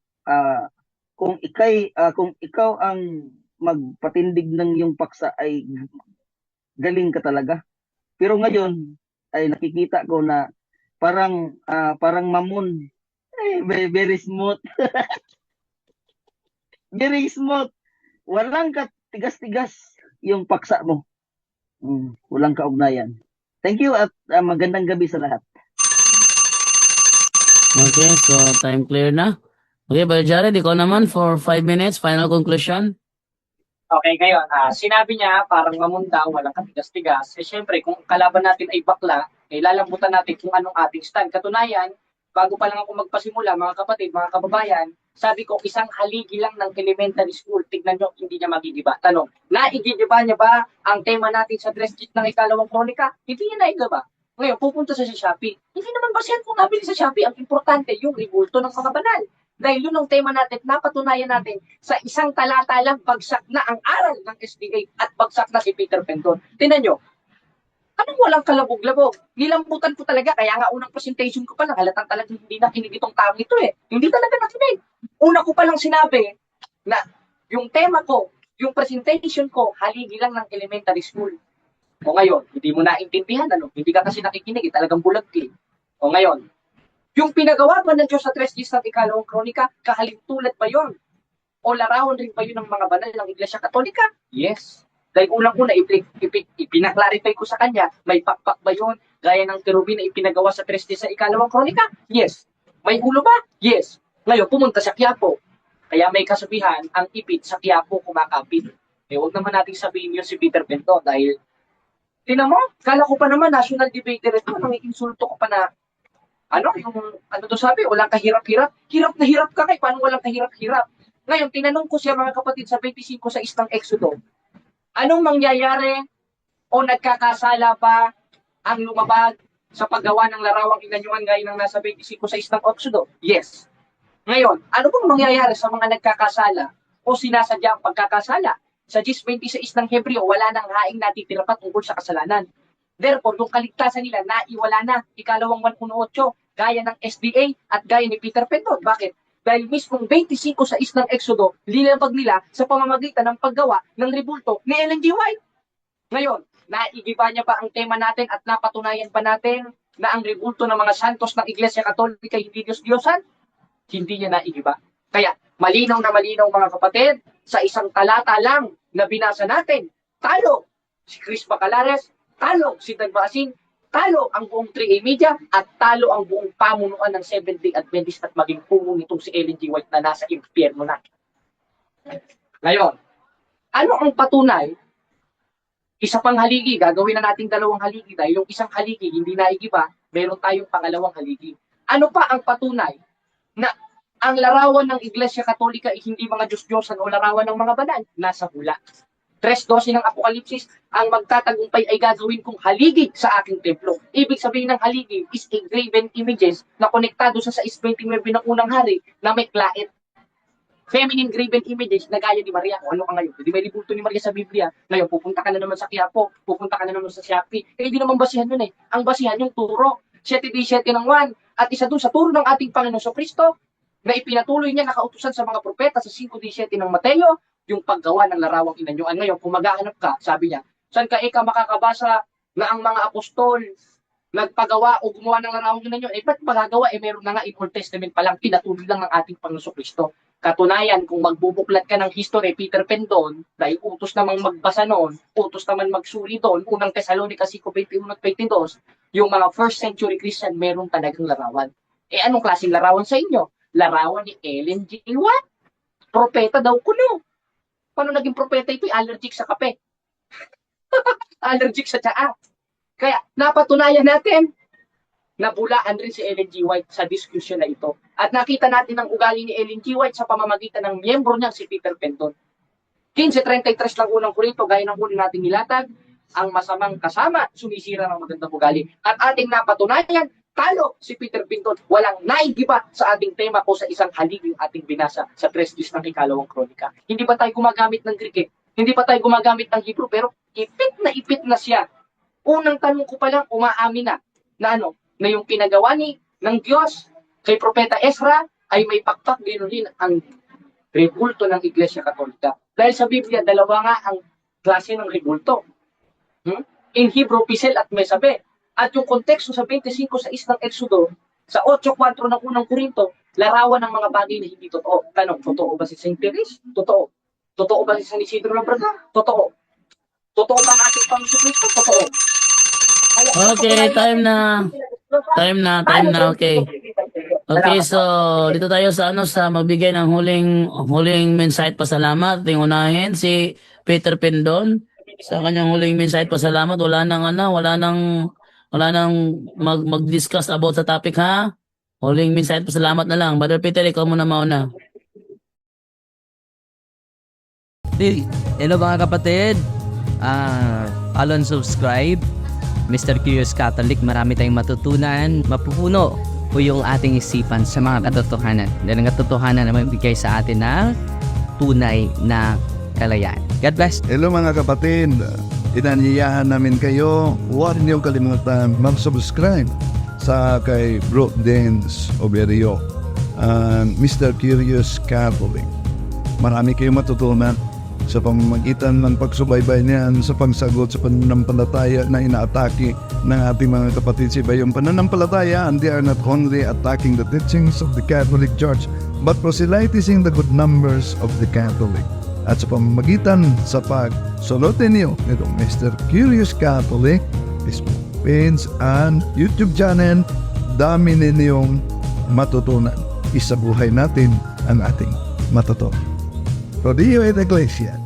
kung ikaw ang magpatindig ng yung paksa ay galing ka talaga. Pero ngayon ay nakikita ko na parang mamon. Very smooth. Very smooth. Walang tigas-tigas yung paksa mo. Walang kaugnayan. Thank you at magandang gabi sa lahat. Okay, so time clear na. Okay, Brother Jared, ikaw naman for 5 minutes, final conclusion. Okay, ngayon, sinabi niya parang mamundaw, walang katigas-tigas. Siyempre, kung kalaban natin ay bakla, lalambutan natin kung anong ating stand. Katunayan, bago pa lang ako magpasimula, mga kapatid, mga kababayan, sabi ko, isang haligi lang ng elementary school. Tignan nyo, hindi niya magigiba. Tanong, naigigiba niya ba ang tema natin sa dress sheet ng ikalawang kronika? Hindi niya naigiba. Ngayon, pupunta sa Shopee. Hindi naman basehan kung nabili sa Shopee. Ang importante, yung rebulto ng mga banal. Dahil yun ang tema natin, napatunayan natin sa isang talata lang, bagsak na ang aral ng SDA at bagsak na si Peter Penton. Tingnan nyo, anong walang kalabog-labog? Nilambutan ko talaga, kaya nga unang presentation ko pa lang, halatang talagang hindi nakinig itong tao ito eh. Hindi talaga nakinig. Una ko pa lang sinabi na yung tema ko, yung presentation ko, haligi lang ng elementary school. O ngayon, hindi mo naintindihan, ano? Hindi ka kasi nakikinig, talagang bulag ka. O ngayon, yung pinagawa ba ng Diyos sa 3 days ng ikalawang kronika, kahalintulad ba yun? O larawan rin ba yun ng mga banal ng Iglesia Katolika? Yes. Dahil unang-una, ipinaklarify ko sa kanya, may pakpak ba yun? Gaya ng kerubin na ipinagawa sa 3 days sa ikalawang kronika? Yes. May ulo ba? Yes. Ngayon, pumunta sa Quiapo. Kaya may kasabihan, ang ipit sa Quiapo kumakapit. Huwag naman natin sabihin yun si Peter Bento dahil, tinan mo, kala ko pa naman national debater ito, nang insulto ko pa na ano to sabi, walang kahirap-hirap. Hirap na hirap ka kay, paano walang kahirap-hirap? Ngayon, tinanong ko siya mga kapatid sa 25 sa isang Exodo, anong mangyayari o nagkakasala ba ang lumabag sa paggawa ng larawang inanyuan gaya ng nasa 25 sa isang Exodo? Yes. Ngayon, ano bang mangyayari sa mga nagkakasala o sinasadya ang pagkakasala? Sa 10:26 ng Hebreo, wala nang haing natitira pa tungkol sa kasalanan. Therefore, yung kaligtasan nila, naiwala na, ikalawang 118, gaya ng SDA at gaya ni Peter Penton. Bakit? dahil mismong 25 sa ng Exodo, linabag nila sa pamamagitan ng paggawa ng rebulto ni Ellen G. White. Ngayon, naigiba niya pa ang tema natin at napatunayan pa natin na ang rebulto ng mga santos ng Iglesia Katolika hindi Diyos-Diyosan? Hindi niya naigiba. Kaya, malinaw na malinaw mga kapatid, sa isang talata lang na binasa natin, talo si Chris Bacalares, talo si Dan Maasin, talo ang buong 3A Media, at talo ang buong pamunuan ng Seventh-day Adventist at maging puno nitong si Ellen G. White na nasa impyerno na. Ngayon, ano ang patunay? Isa pang haligi, gagawin na nating dalawang haligi dahil yung isang haligi hindi naigiba, meron tayong pangalawang haligi. Ano pa ang patunay na ang larawan ng Iglesia Katolika ay hindi mga Diyos-Diyosan o larawan ng mga banal? Nasa hula. 3:12 ng Apokalipsis, ang magtatagumpay ay gagawin kong haligi sa aking templo. Ibig sabihin ng haligi is a graven images na konektado sa 6:29 ng unang hari na may klait. Feminine graven images na gaya ni Maria. O ano ka ngayon? Hindi may libulto ni Maria sa Biblia. Ngayon, pupunta ka na naman sa Quiapo, pupunta ka na naman sa Shopee. Eh, hindi naman basihan yun eh. Ang basihan yung turo. 7:7 ng 1. At isa dun sa turo ng ating Panginoon sa Kristo, na ipinatuloy niya nakautusan sa mga propeta sa 5:17 ng Mateo, yung paggawa ng larawang inanyuan. Ngayon, kung maghahanap ka, sabi niya, saan ka makakabasa na ang mga apostol nagpagawa o gumawa ng larawang inanyuan? Eh, ba't magagawa? Eh, meron na nga in Old Testament pa lang, pinatuloy lang ng ating Panginoon Kristo. Katunayan, kung magbubuklat ka ng history, Peter Pendon, dahil utos namang magbasa noon, utos naman magsuri doon, unang Thessalonica 5:21 at 22, yung mga first century Christian, meron talagang larawan. Eh, anong klaseng larawan sa inyo? Larawan ni Ellen G. White. Propeta daw kuno. Paano naging propeta ito? Allergic sa kape. Allergic sa tsaa. Kaya, napatunayan natin, nabulaan rin si Ellen G. White sa diskusyon na ito. At nakita natin ang ugali ni Ellen G. White sa pamamagitan ng miyembro niya si Peter Pendon. 15:33 lang unang Korinto, gaya ng huli nating nilatag, ang masamang kasama sumisira ng magandang ugali. At ating napatunayan, talo si Peter Pendon, walang naigiba sa ating tema o sa isang haliging ating binasa sa 3:10 ng ikalawang kronika. Hindi ba tayo gumagamit ng Greek? Hindi ba tayo gumagamit ng Hebrew? Pero ipit na siya. Unang tanong ko pa lang, umaamin na ano, na yung kinagawa ng Diyos kay Propeta Ezra ay may pakpak din ang rebulto ng Iglesia Katolika. Dahil sa Biblia, dalawa nga ang klase ng rebulto. In Hebrew, pisel at mesabe. At yung konteksto sa 25:6 ng Exodo, sa 8:4 ng unang Korinto, larawan ng mga bagay na hindi totoo. Tanong, totoo ba si St. Therese? Totoo. Totoo ba si San Isidro Labrador? Totoo. Totoo ba ang ating Panginoon Kristo? Totoo. Okay, time na. Okay. Okay, so dito tayo sa sa magbigay ng huling mensahe at pasalamat. Yung unahin si Peter Pendon sa kanyang huling mensahe at pasalamat. Wala nang mag-discuss about sa topic, ha. Huling mensahe at pasalamat na lang. Brother Peter, ikaw muna mauna. Hello mga kapatid. Follow and subscribe. Mr. Curious Catholic, marami tayong matutunan, mapupuno po yung ating isipan sa mga katotohanan. Dahil ang katotohanan na magbigay sa atin ng tunay na kalayaan. God bless. Hello mga kapatid, inanyayahan namin kayo, huwag niyo kalimutan mag-subscribe sa kay Bro Dens Oberio, Mr. Curious Catholic. Marami kayong matutunan sa pamamagitan ng pagsubaybay niyan sa pagsagot sa pananampalataya na inaatake ng ating mga kapatid sa iba. Yung pananampalataya, and they are not only attacking the teachings of the Catholic Church, but proselytizing the good numbers of the Catholic. At sa pamamagitan sa pagsulotin niyo nitong Mr. Curious Catholic, Facebook page and YouTube channel, dami ninyong matutunan. Isabuhay natin ang ating matutunan. Rodillo et Iglesia.